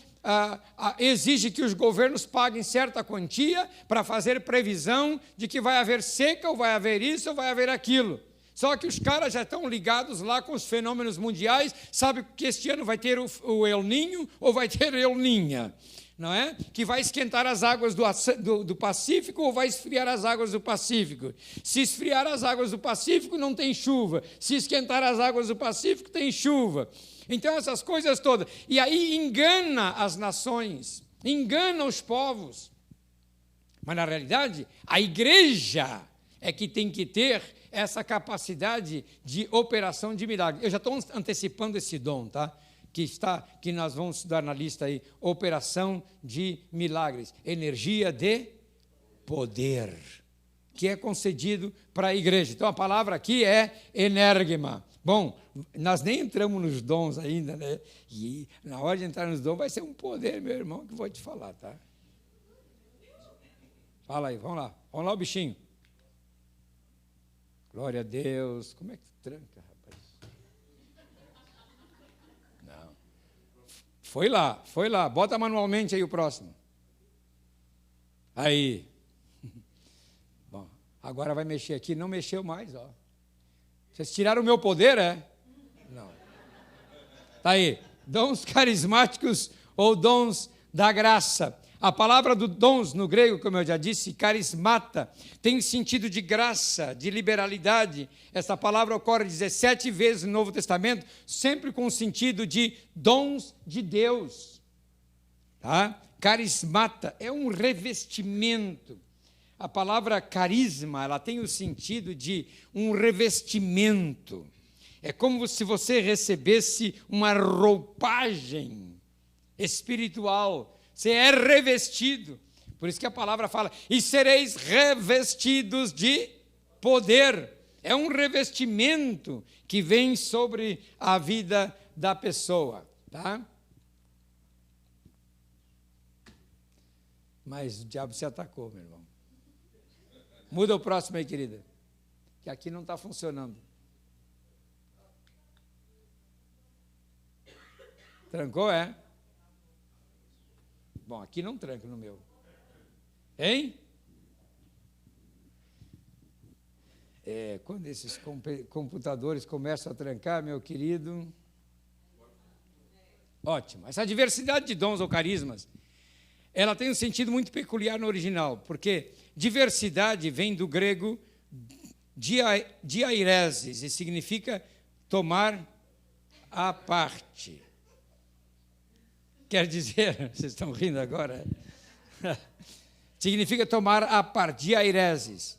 S2: exige que os governos paguem certa quantia para fazer previsão de que vai haver seca, ou vai haver isso, ou vai haver aquilo. Só que os caras já estão ligados lá com os fenômenos mundiais, sabe que este ano vai ter o El Ninho ou vai ter El Ninha, não é? Que vai esquentar as águas do Pacífico ou vai esfriar as águas do Pacífico. Se esfriar as águas do Pacífico, não tem chuva. Se esquentar as águas do Pacífico, tem chuva. Então, essas coisas todas. E aí engana as nações, engana os povos. Mas, na realidade, a igreja é que tem que ter essa capacidade de operação de milagre. Eu já estou antecipando esse dom, tá? Que nós vamos estudar na lista aí, operação de milagres, energia de poder, que é concedido para a igreja. Então, a palavra aqui é energema. Bom, nós nem entramos nos dons ainda, né? E na hora de entrar nos dons vai ser um poder, meu irmão, que eu vou te falar, tá? Fala aí, vamos lá o bichinho. Glória a Deus. Como é que tranca, rapaz? Não. Foi lá. Bota manualmente aí o próximo. Aí. Bom, agora vai mexer aqui. Não mexeu mais, ó. Vocês tiraram o meu poder, é? Não. Tá aí. Dons carismáticos ou dons da graça. A palavra do dons no grego, como eu já disse, carismata, tem sentido de graça, de liberalidade. Essa palavra ocorre 17 vezes no Novo Testamento, sempre com o sentido de dons de Deus. Tá? Carismata é um revestimento. A palavra carisma, ela tem o sentido de um revestimento. É como se você recebesse uma roupagem espiritual. Você é revestido. Por isso que a palavra fala, e sereis revestidos de poder. É um revestimento que vem sobre a vida da pessoa. Tá? Mas o diabo se atacou, meu irmão. Muda o próximo aí, querida. Que aqui não está funcionando. Trancou, é? Bom, aqui não tranca no meu. Hein? Quando esses computadores começam a trancar, meu querido... Ótimo. Essa diversidade de dons ou carismas, ela tem um sentido muito peculiar no original, porque diversidade vem do grego diaireses, e significa tomar a parte. quer dizer, vocês estão rindo agora, significa tomar a parte, diairesis.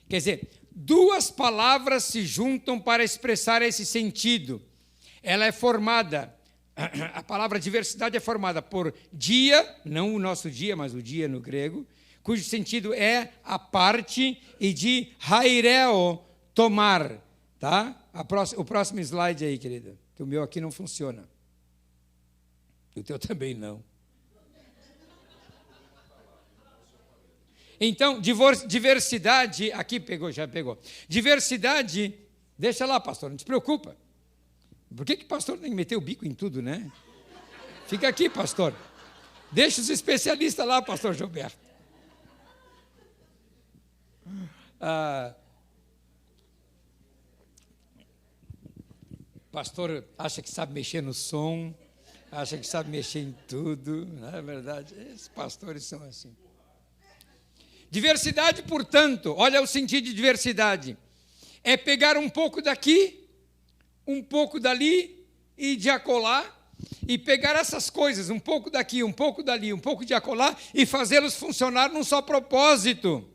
S2: Quer dizer, duas palavras se juntam para expressar esse sentido. Ela é formada, a palavra diversidade é formada por dia, não o nosso dia, mas o dia no grego, cujo sentido é a parte, e de haireo, tomar. Tá? O próximo slide aí, querida, que o meu aqui não funciona. O teu também não. Então, diversidade, aqui já pegou. Diversidade, deixa lá, pastor, não se preocupa. Por que pastor tem que meter o bico em tudo, né? Fica aqui, pastor. Deixa os especialistas lá, pastor Gilberto. Pastor acha que sabe mexer no som, acha que sabe mexer em tudo, não é verdade? Esses pastores são assim. Diversidade, portanto, olha o sentido de diversidade. É pegar um pouco daqui, um pouco dali e de acolá, e pegar essas coisas, um pouco daqui, um pouco dali, um pouco de acolá, e fazê-los funcionar num só propósito.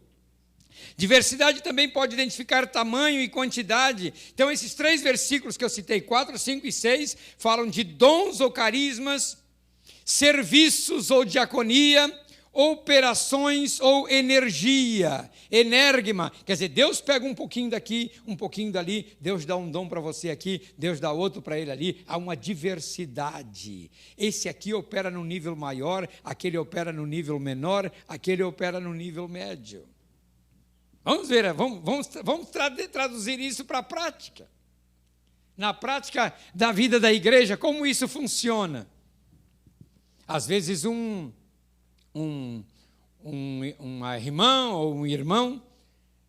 S2: Diversidade também pode identificar tamanho e quantidade. Então, esses 3 versículos que eu citei, 4, 5 e 6, falam de dons ou carismas, serviços ou diaconia, operações ou energia, enérgima, quer dizer, Deus pega um pouquinho daqui, um pouquinho dali, Deus dá um dom para você aqui, Deus dá outro para ele ali, há uma diversidade. Esse aqui opera no nível maior, aquele opera no nível menor, aquele opera no nível médio. Vamos ver, vamos traduzir isso para a prática. Na prática da vida da igreja, como isso funciona? Às vezes uma irmã ou um irmão,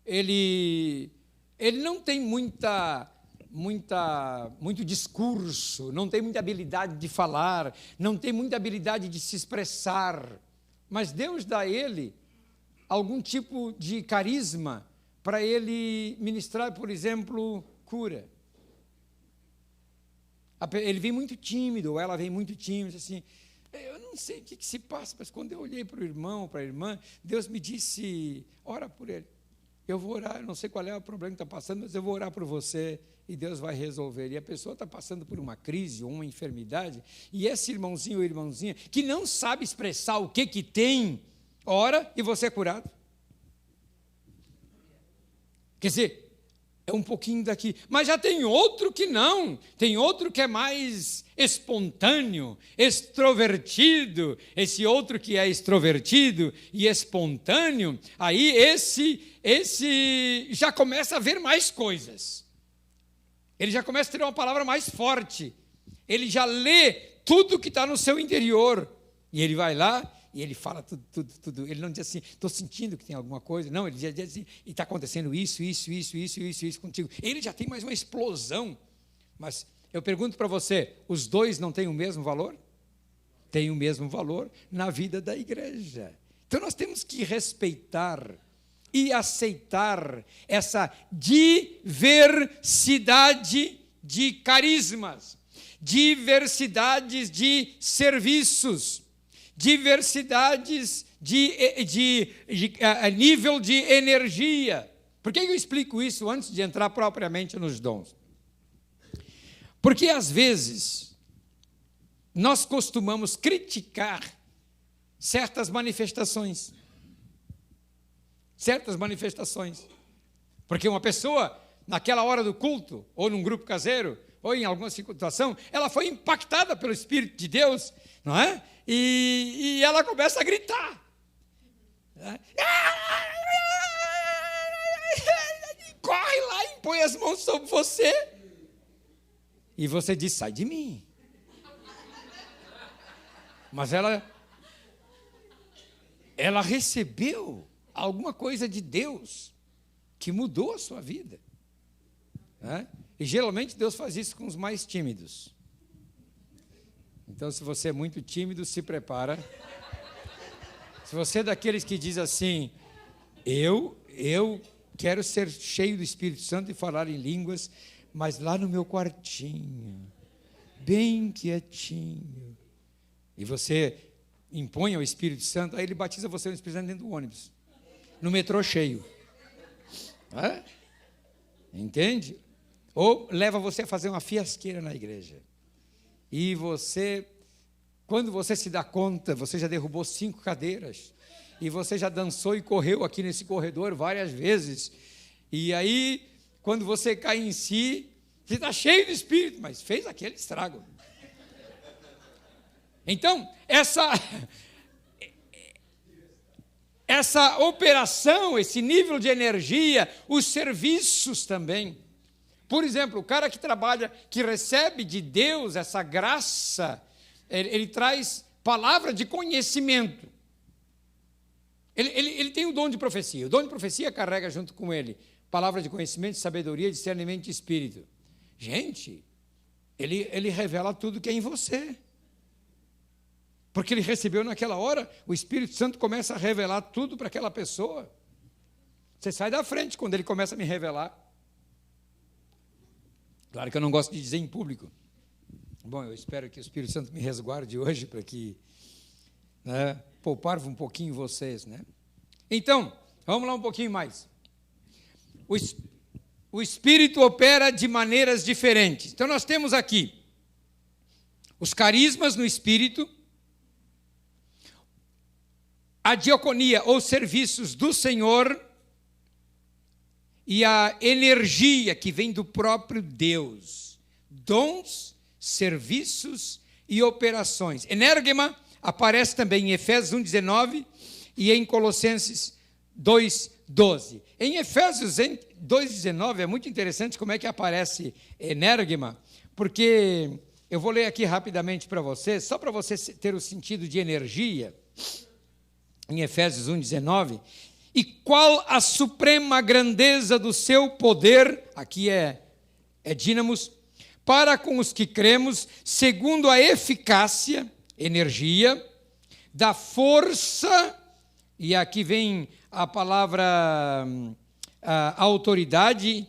S2: ele não tem muito discurso, não tem muita habilidade de falar, não tem muita habilidade de se expressar, mas Deus dá a ele algum tipo de carisma para ele ministrar, por exemplo, cura. Ele vem muito tímido, ou ela vem muito tímida, assim. Eu não sei o que se passa, mas quando eu olhei para o irmão, para a irmã, Deus me disse, ora por ele. Eu vou orar, eu não sei qual é o problema que está passando, mas eu vou orar por você e Deus vai resolver. E a pessoa está passando por uma crise ou uma enfermidade, e esse irmãozinho ou irmãzinha que não sabe expressar o que tem, ora e você é curado. Quer dizer, é um pouquinho daqui, mas já tem outro que não, tem outro que é mais espontâneo, extrovertido, esse outro que é extrovertido e espontâneo, aí esse já começa a ver mais coisas, ele já começa a ter uma palavra mais forte, ele já lê tudo que está no seu interior, e ele vai lá, e ele fala tudo. Ele não diz assim, estou sentindo que tem alguma coisa. Não, ele diz assim, e está acontecendo isso contigo. Ele já tem mais uma explosão. Mas eu pergunto para você, os dois não têm o mesmo valor? Tem o mesmo valor na vida da igreja. Então nós temos que respeitar e aceitar essa diversidade de carismas, diversidades de serviços, diversidades de nível de energia. Por que eu explico isso antes de entrar propriamente nos dons? Porque, às vezes, nós costumamos criticar certas manifestações. Porque uma pessoa, naquela hora do culto, ou num grupo caseiro, ou em alguma situação, ela foi impactada pelo Espírito de Deus, não é? E ela começa a gritar. Corre lá e põe as mãos sobre você. E você diz, sai de mim. Mas ela recebeu alguma coisa de Deus que mudou a sua vida. E geralmente Deus faz isso com os mais tímidos. Então, se você é muito tímido, se prepara. Se você é daqueles que diz assim, eu quero ser cheio do Espírito Santo e falar em línguas, mas lá no meu quartinho, bem quietinho. e você impõe ao Espírito Santo, aí ele batiza você no Espírito Santo dentro do ônibus, no metrô cheio. Entende? Ou leva você a fazer uma fiasqueira na igreja. E você, quando você se dá conta, você já derrubou 5 cadeiras. E você já dançou e correu aqui nesse corredor várias vezes. E aí, quando você cai em si, você está cheio de Espírito, mas fez aquele estrago. Então, essa operação, esse nível de energia, os serviços também. Por exemplo, o cara que trabalha, que recebe de Deus essa graça, ele traz palavra de conhecimento. Ele tem o dom de profecia. O dom de profecia carrega junto com ele palavra de conhecimento, sabedoria, discernimento de espírito. Gente, ele revela tudo que é em você. Porque ele recebeu naquela hora, o Espírito Santo começa a revelar tudo para aquela pessoa. Você sai da frente quando ele começa a me revelar. Claro que eu não gosto de dizer em público. Bom, eu espero que o Espírito Santo me resguarde hoje para que, poupar um pouquinho vocês, né? Então, vamos lá um pouquinho mais. O Espírito opera de maneiras diferentes. Então, nós temos aqui os carismas no Espírito, a diaconia ou serviços do Senhor e a energia que vem do próprio Deus. Dons, serviços e operações. Energema aparece também em Efésios 1,19 e em Colossenses 2,12. Em Efésios 2,19 é muito interessante como é que aparece energema, porque eu vou ler aqui rapidamente para vocês, só para você ter o sentido de energia. Em Efésios 1,19, e qual a suprema grandeza do seu poder, aqui é dínamos, para com os que cremos, segundo a eficácia, energia, da força, e aqui vem a palavra autoridade,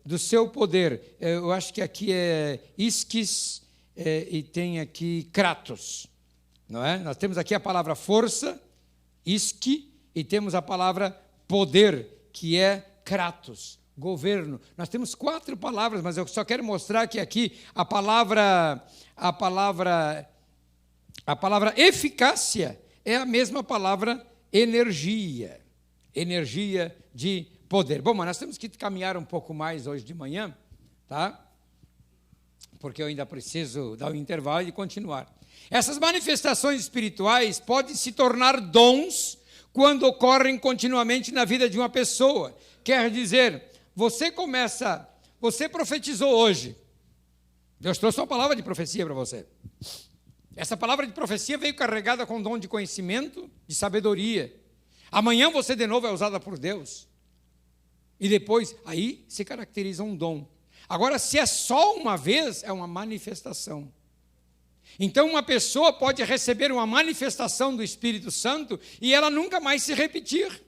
S2: do seu poder. Eu acho que aqui é isquis, e tem aqui kratos. Não é? Nós temos aqui a palavra força, isque, e temos a palavra poder, que é kratos, governo. Nós temos 4 palavras, mas eu só quero mostrar que aqui a palavra eficácia é a mesma palavra energia, energia de poder. Bom, mas nós temos que caminhar um pouco mais hoje de manhã, tá? Porque eu ainda preciso dar um intervalo e continuar. Essas manifestações espirituais podem se tornar dons quando ocorrem continuamente na vida de uma pessoa. Quer dizer, você profetizou hoje. Deus trouxe uma palavra de profecia para você. Essa palavra de profecia veio carregada com dom de conhecimento, de sabedoria. Amanhã você de novo é usada por Deus. E depois, aí se caracteriza um dom. Agora, se é só uma vez, é uma manifestação. Então, uma pessoa pode receber uma manifestação do Espírito Santo e ela nunca mais se repetir.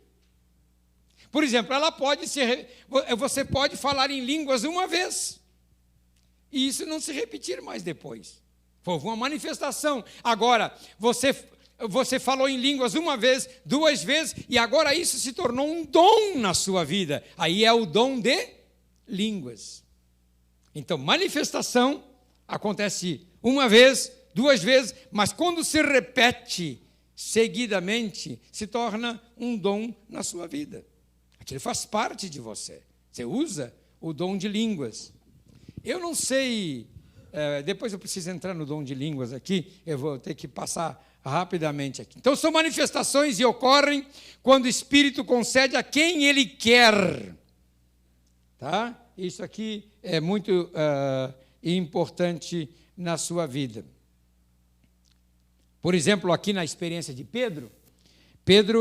S2: Por exemplo, você pode falar em línguas uma vez e isso não se repetir mais depois. Foi uma manifestação. Agora, você falou em línguas uma vez, 2 vezes, e agora isso se tornou um dom na sua vida. Aí é o dom de línguas. Então, manifestação acontece uma vez, 2 vezes, mas quando se repete seguidamente, se torna um dom na sua vida. Aquilo faz parte de você. Você usa o dom de línguas. Eu não sei, depois eu preciso entrar no dom de línguas aqui, eu vou ter que passar rapidamente aqui. Então, são manifestações e ocorrem quando o Espírito concede a quem Ele quer. Tá? Isso aqui é muito importante na sua vida. Por exemplo, aqui na experiência de Pedro,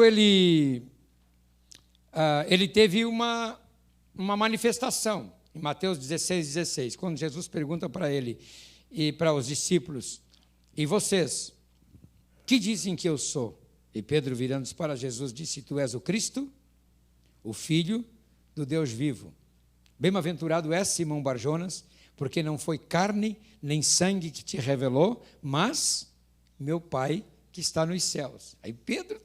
S2: ele teve uma manifestação, em Mateus 16, quando Jesus pergunta para ele e para os discípulos, e vocês, que dizem que eu sou? E Pedro, virando-se para Jesus, disse, tu és o Cristo, o Filho do Deus vivo. Bem-aventurado és, Simão Barjonas, porque não foi carne nem sangue que te revelou, mas meu Pai que está nos céus. Aí Pedro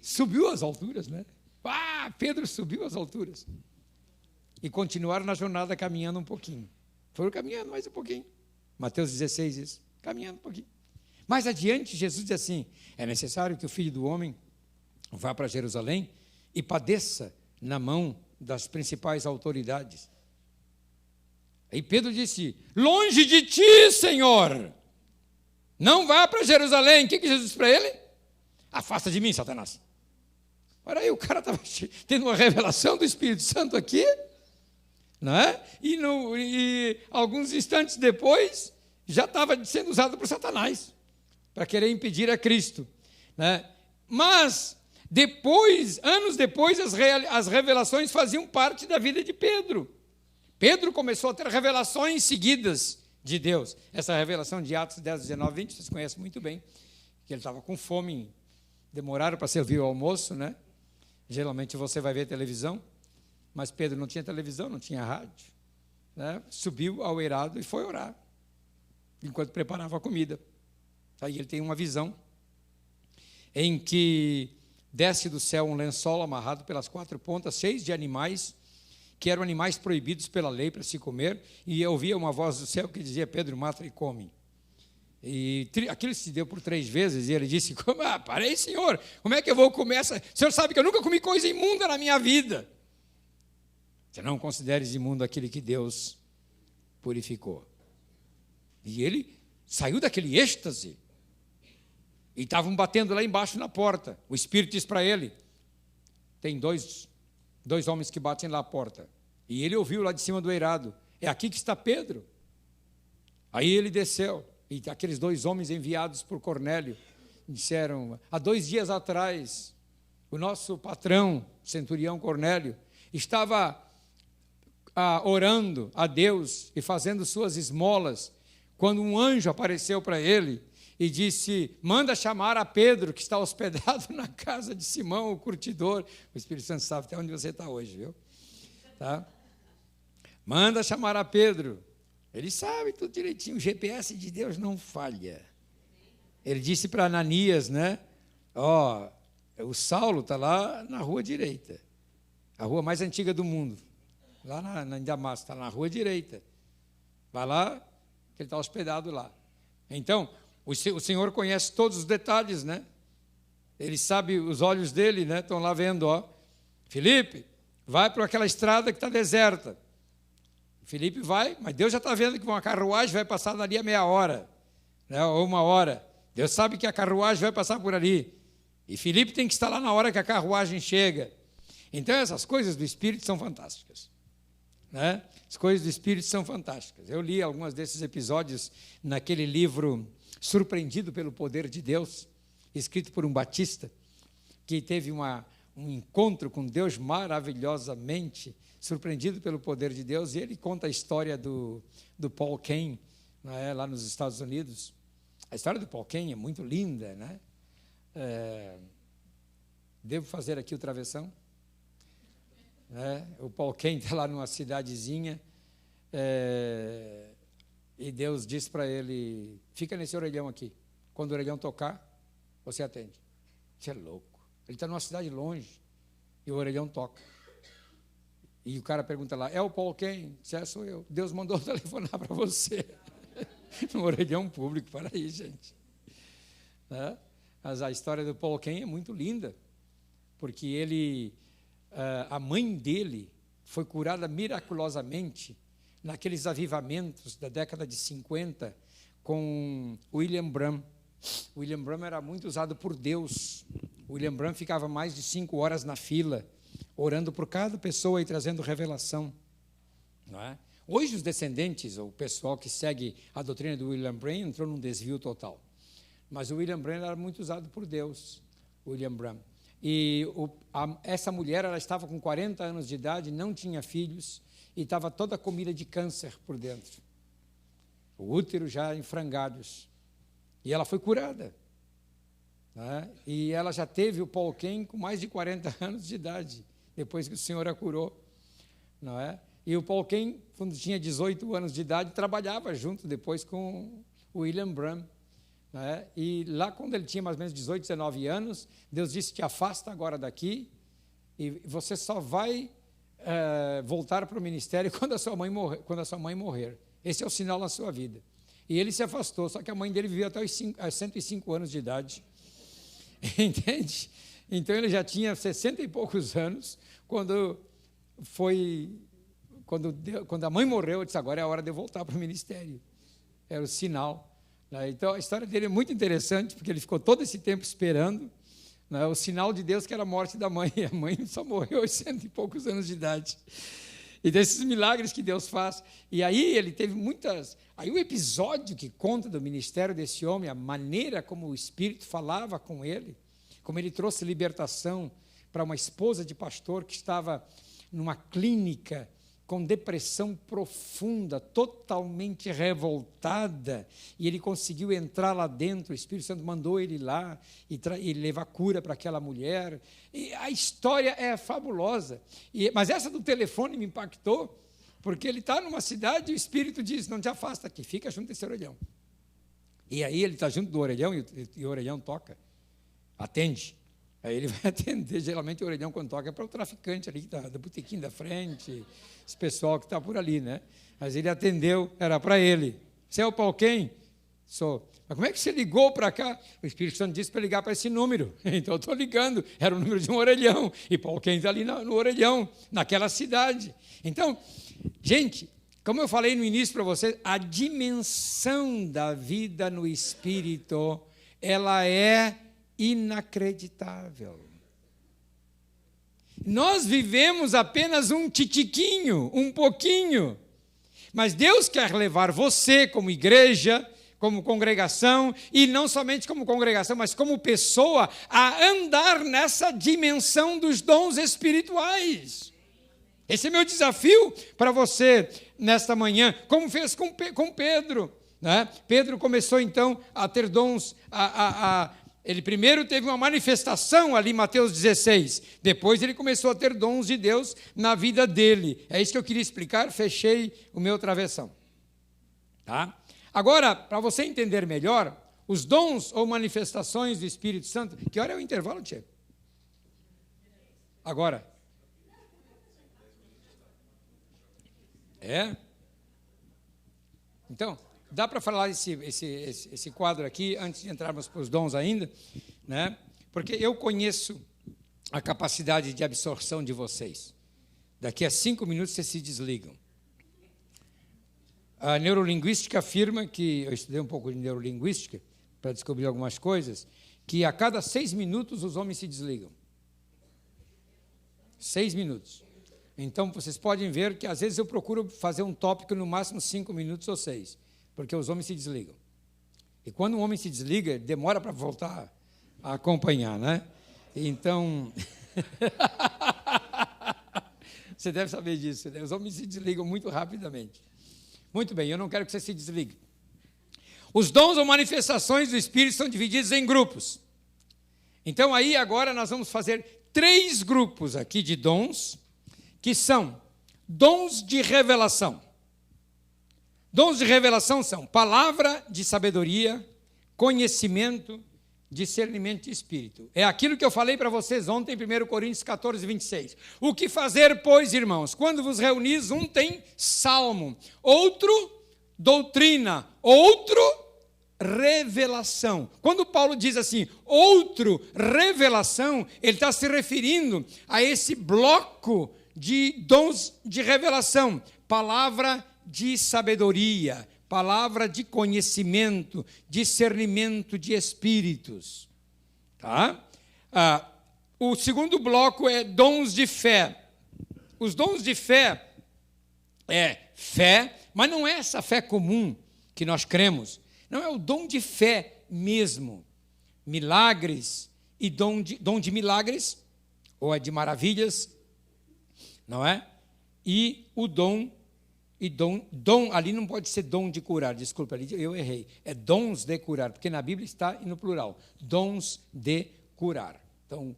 S2: subiu às alturas, né? Pedro subiu às alturas. E continuaram na jornada caminhando um pouquinho. Foram caminhando mais um pouquinho. Mateus 16 diz, caminhando um pouquinho. Mais adiante, Jesus diz assim, é necessário que o Filho do Homem vá para Jerusalém e padeça na mão das principais autoridades. Aí Pedro disse, longe de ti, Senhor, não vá para Jerusalém. O que Jesus disse para ele? Afasta de mim, Satanás. Olha aí, o cara estava tendo uma revelação do Espírito Santo aqui, não é? E alguns instantes depois, já estava sendo usado por Satanás, para querer impedir a Cristo, né? Mas, anos depois, as revelações faziam parte da vida de Pedro. Pedro começou a ter revelações seguidas de Deus. Essa revelação de Atos 10, 19, 20, vocês conhecem muito bem, que ele estava com fome, demoraram para servir o almoço, né? Geralmente você vai ver televisão, mas Pedro não tinha televisão, não tinha rádio, né? Subiu ao eirado e foi orar, enquanto preparava a comida. Aí ele tem uma visão em que desce do céu um lençol amarrado pelas 4 pontas, cheio de animais, que eram animais proibidos pela lei para se comer, e eu ouvia uma voz do céu que dizia, Pedro, mata e come. E aquilo se deu por 3 vezes, e ele disse, parei, Senhor, como é que eu vou comer essa... O Senhor sabe que eu nunca comi coisa imunda na minha vida. Você não consideres imundo aquele que Deus purificou. E ele saiu daquele êxtase, e estavam batendo lá embaixo na porta. O Espírito disse para ele, tem dois homens que batem lá à porta. E ele ouviu lá de cima do eirado, é aqui que está Pedro. Aí ele desceu, e aqueles 2 homens enviados por Cornélio disseram, há 2 dias atrás, o nosso patrão, centurião Cornélio, estava orando a Deus e fazendo suas esmolas, quando um anjo apareceu para ele e disse, manda chamar a Pedro, que está hospedado na casa de Simão, o curtidor. O Espírito Santo sabe até onde você está hoje, viu? Tá? Manda chamar a Pedro. Ele sabe tudo direitinho, o GPS de Deus não falha. Ele disse para Ananias, né? O Saulo está lá na rua direita, a rua mais antiga do mundo, lá em Damasco, está na rua direita. Vai lá, que ele está hospedado lá. Então, o Senhor conhece todos os detalhes, né? Ele sabe, os olhos dele, né? Estão lá vendo, Felipe, vai para aquela estrada que está deserta. Felipe vai, mas Deus já está vendo que uma carruagem vai passar dali a meia hora, né? Ou 1 hora. Deus sabe que a carruagem vai passar por ali. E Felipe tem que estar lá na hora que a carruagem chega. Então, essas coisas do Espírito são fantásticas, né? As coisas do Espírito são fantásticas. Eu li alguns desses episódios naquele livro Surpreendido pelo Poder de Deus, escrito por um batista, que teve um encontro com Deus maravilhosamente, surpreendido pelo poder de Deus, e ele conta a história do Paul Cain, né, lá nos Estados Unidos. A história do Paul Cain é muito linda, né? Devo fazer aqui o travessão? O Paul Cain está lá numa cidadezinha, e Deus disse para ele, fica nesse orelhão aqui, quando o orelhão tocar, você atende. Você é louco, ele está numa cidade longe, e o orelhão toca. E o cara pergunta lá, é o Paul Cain? Sou eu. Deus mandou telefonar para você. No orelhão público, para aí, gente. Mas a história do Paul Cain é muito linda, porque a mãe dele foi curada miraculosamente naqueles avivamentos da década de 50 com William Branham. William Branham era muito usado por Deus. William Branham ficava mais de 5 horas na fila, orando por cada pessoa e trazendo revelação. Não é? Hoje os descendentes, ou o pessoal que segue a doutrina do William Branham, entrou num desvio total. Mas o William Branham era muito usado por Deus, William Branham. E essa mulher, ela estava com 40 anos de idade, não tinha filhos, e estava toda comida de câncer por dentro. O útero já em frangalhos. E ela foi curada. Né? E ela já teve o Paul Cain com mais de 40 anos de idade, depois que o Senhor a curou. Não é? E o Paul Cain, quando tinha 18 anos de idade, trabalhava junto depois com o William Branham. Né? E lá, quando ele tinha mais ou menos 18, 19 anos, Deus disse: te afasta agora daqui e você só vai voltar para o ministério quando a sua mãe morrer. Esse é o sinal na sua vida. E ele se afastou, só que a mãe dele viveu até os 105 anos de idade. Entende? Então ele já tinha 60 e poucos anos quando a mãe morreu. Eu disse: agora é a hora de eu voltar para o ministério. Era o sinal. Então a história dele é muito interessante, porque ele ficou todo esse tempo esperando, né, o sinal de Deus, que era a morte da mãe. E a mãe só morreu aos 100 e poucos anos de idade. E desses milagres que Deus faz. E aí ele teve muitas... Aí o episódio que conta do ministério desse homem, a maneira como o Espírito falava com ele, como ele trouxe libertação para uma esposa de pastor que estava numa clínica com depressão profunda, totalmente revoltada, e ele conseguiu entrar lá dentro. O Espírito Santo mandou ele lá e levar cura para aquela mulher. E a história é fabulosa. Mas essa do telefone me impactou, porque ele está numa cidade e o Espírito diz: não te afasta aqui, fica junto desse orelhão. E aí ele está junto do orelhão e o orelhão toca, atende. Aí ele vai atender. Geralmente o orelhão, quando toca, é para o traficante ali, do botequim da frente, esse pessoal que está por ali, né? Mas ele atendeu, era para ele. Você é o Paul Cain? Sou. Mas como é que você ligou para cá? O Espírito Santo disse para ligar para esse número. Então eu estou ligando. Era o número de um orelhão. E Paul Cain está ali no orelhão, naquela cidade. Então, gente, como eu falei no início para vocês, a dimensão da vida no Espírito, ela é inacreditável. Nós vivemos apenas um titiquinho, um pouquinho, mas Deus quer levar você como igreja, como congregação, e não somente como congregação, mas como pessoa, a andar nessa dimensão dos dons espirituais. Esse é meu desafio para você nesta manhã, como fez com Pedro. Né? Pedro começou então a ter dons, ele primeiro teve uma manifestação ali em Mateus 16, depois ele começou a ter dons de Deus na vida dele. É isso que eu queria explicar, fechei o meu travessão. Tá? Agora, para você entender melhor, os dons ou manifestações do Espírito Santo, que hora é o intervalo, Tchê? Agora. É? Então... Dá para falar esse quadro aqui, antes de entrarmos para os dons ainda, né? Porque eu conheço a capacidade de absorção de vocês. Daqui a 5 minutos vocês se desligam. A neurolinguística afirma que, eu estudei um pouco de neurolinguística para descobrir algumas coisas, que a cada 6 minutos os homens se desligam. 6 minutos. Então, vocês podem ver que, às vezes, eu procuro fazer um tópico no máximo 5 minutos ou 6. Porque os homens se desligam. E quando um homem se desliga, demora para voltar a acompanhar, né? Então, você deve saber disso, né? Os homens se desligam muito rapidamente. Muito bem, eu não quero que você se desligue. Os dons ou manifestações do Espírito são divididos em grupos. Então, aí agora nós vamos fazer 3 grupos aqui de dons, que são dons de revelação. Dons de revelação são palavra de sabedoria, conhecimento, discernimento de espírito. É aquilo que eu falei para vocês ontem, em 1 Coríntios 14, 26. O que fazer, pois, irmãos? Quando vos reunis, um tem salmo, outro doutrina, outro revelação. Quando Paulo diz assim, outro revelação, ele está se referindo a esse bloco de dons de revelação. Palavra de sabedoria, palavra de conhecimento, discernimento de espíritos. Tá? O segundo bloco é dons de fé. Os dons de fé é fé, mas não é essa fé comum que nós cremos. Não, é o dom de fé mesmo. Milagres e dom de milagres, ou é de maravilhas, não é? E o dom ali não pode ser dom de curar, desculpa, ali eu errei. É dons de curar, porque na Bíblia está no plural. Dons de curar. Então,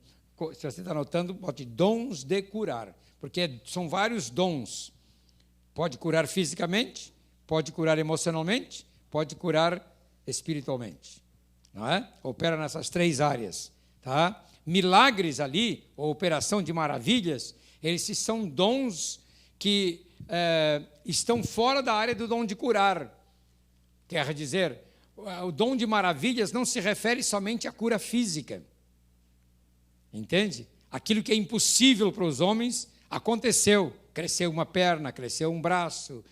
S2: se você está anotando, bote dons de curar, porque são vários dons. Pode curar fisicamente, pode curar emocionalmente, pode curar espiritualmente. Não é? Opera nessas 3 áreas. Tá? Milagres ali, ou operação de maravilhas, esses são dons que estão fora da área do dom de curar. Quer dizer, o dom de maravilhas não se refere somente à cura física. Entende? Aquilo que é impossível para os homens aconteceu. Cresceu uma perna, cresceu um braço,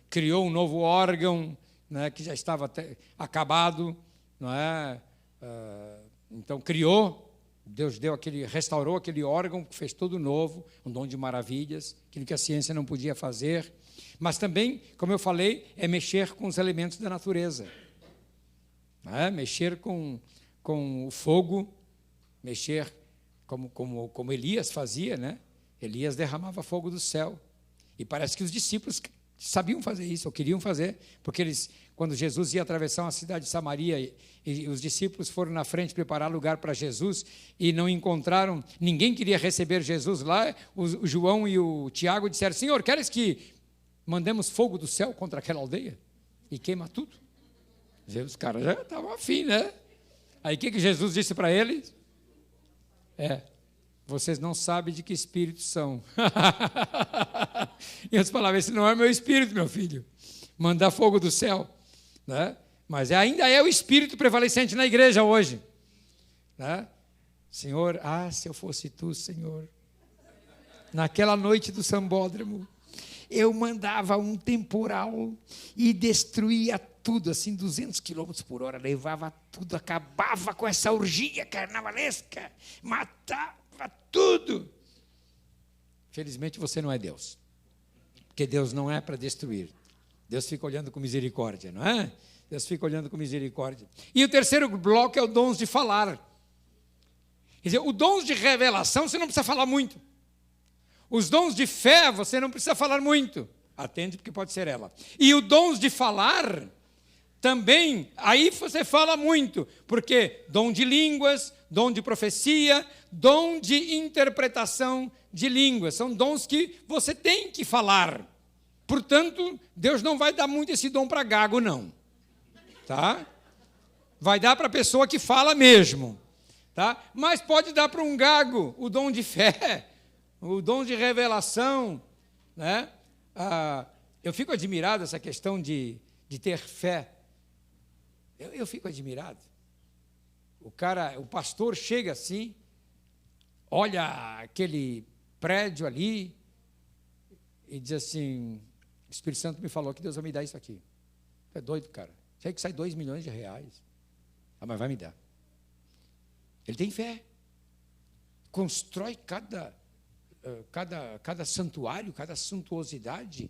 S2: criou um novo órgão, né, que já estava acabado, não é? Então criou, Deus restaurou aquele órgão, fez tudo novo, um dom de maravilhas, aquilo que a ciência não podia fazer. Mas também, como eu falei, é mexer com os elementos da natureza, não é? Mexer com o fogo, mexer como Elias fazia, né? Elias derramava fogo do céu. E parece que os discípulos sabiam fazer isso, ou queriam fazer, porque eles, quando Jesus ia atravessar uma cidade de Samaria, e os discípulos foram na frente preparar lugar para Jesus, e não encontraram, ninguém queria receber Jesus lá, o João e o Tiago disseram: Senhor, queres que mandemos fogo do céu contra aquela aldeia? E queima tudo. Os caras já estavam afim, né? Aí o que Jesus disse para eles? Vocês não sabem de que espírito são. E as palavras: esse não é meu espírito, meu filho. Mandar fogo do céu. Né? Mas ainda é o espírito prevalecente na igreja hoje. Né? Senhor, se eu fosse tu, Senhor, naquela noite do Sambódromo, eu mandava um temporal e destruía tudo, assim, 200 quilômetros por hora, levava tudo, acabava com essa orgia carnavalesca, matava tudo. Felizmente você não é Deus, porque Deus não é para destruir. Deus fica olhando com misericórdia, não é? Deus fica olhando com misericórdia. E o terceiro bloco é o dons de falar. Quer dizer, o dons de revelação você não precisa falar muito. Os dons de fé você não precisa falar muito. Atende, porque pode ser ela. E os dons de falar também, aí você fala muito, porque dom de línguas, dom de profecia, dom de interpretação de línguas, são dons que você tem que falar. Portanto, Deus não vai dar muito esse dom para gago, não. Tá? Vai dar para a pessoa que fala mesmo. Tá? Mas pode dar para um gago o dom de fé, o dom de revelação. Né? Eu fico admirado essa questão de ter fé. Eu fico admirado. O pastor chega assim, olha aquele prédio ali e diz assim: o Espírito Santo me falou que Deus vai me dar isso aqui. É doido, cara. Sei que sai 2 milhões de reais. Mas vai me dar. Ele tem fé. Constrói cada santuário, cada suntuosidade,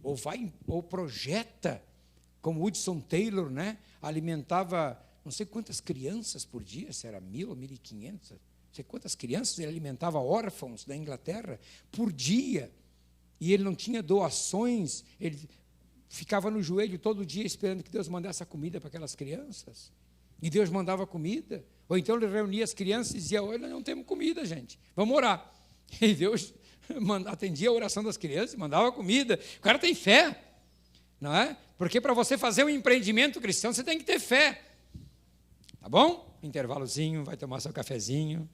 S2: ou projeta, como Hudson Taylor, né? Alimentava não sei quantas crianças por dia, se era 1.000 ou 1.500, não sei quantas crianças ele alimentava, órfãos da Inglaterra, por dia. E ele não tinha doações, ele ficava no joelho todo dia esperando que Deus mandasse a comida para aquelas crianças. E Deus mandava comida. Ou então ele reunia as crianças e dizia: olha, não temos comida, gente, vamos orar. E Deus atendia a oração das crianças, mandava comida. O cara tem fé, não é? Porque para você fazer um empreendimento cristão, você tem que ter fé. Tá bom? Intervalozinho, vai tomar seu cafezinho.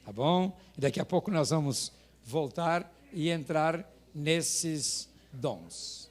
S2: Tá bom? E daqui a pouco nós vamos voltar e entrar nesses dons.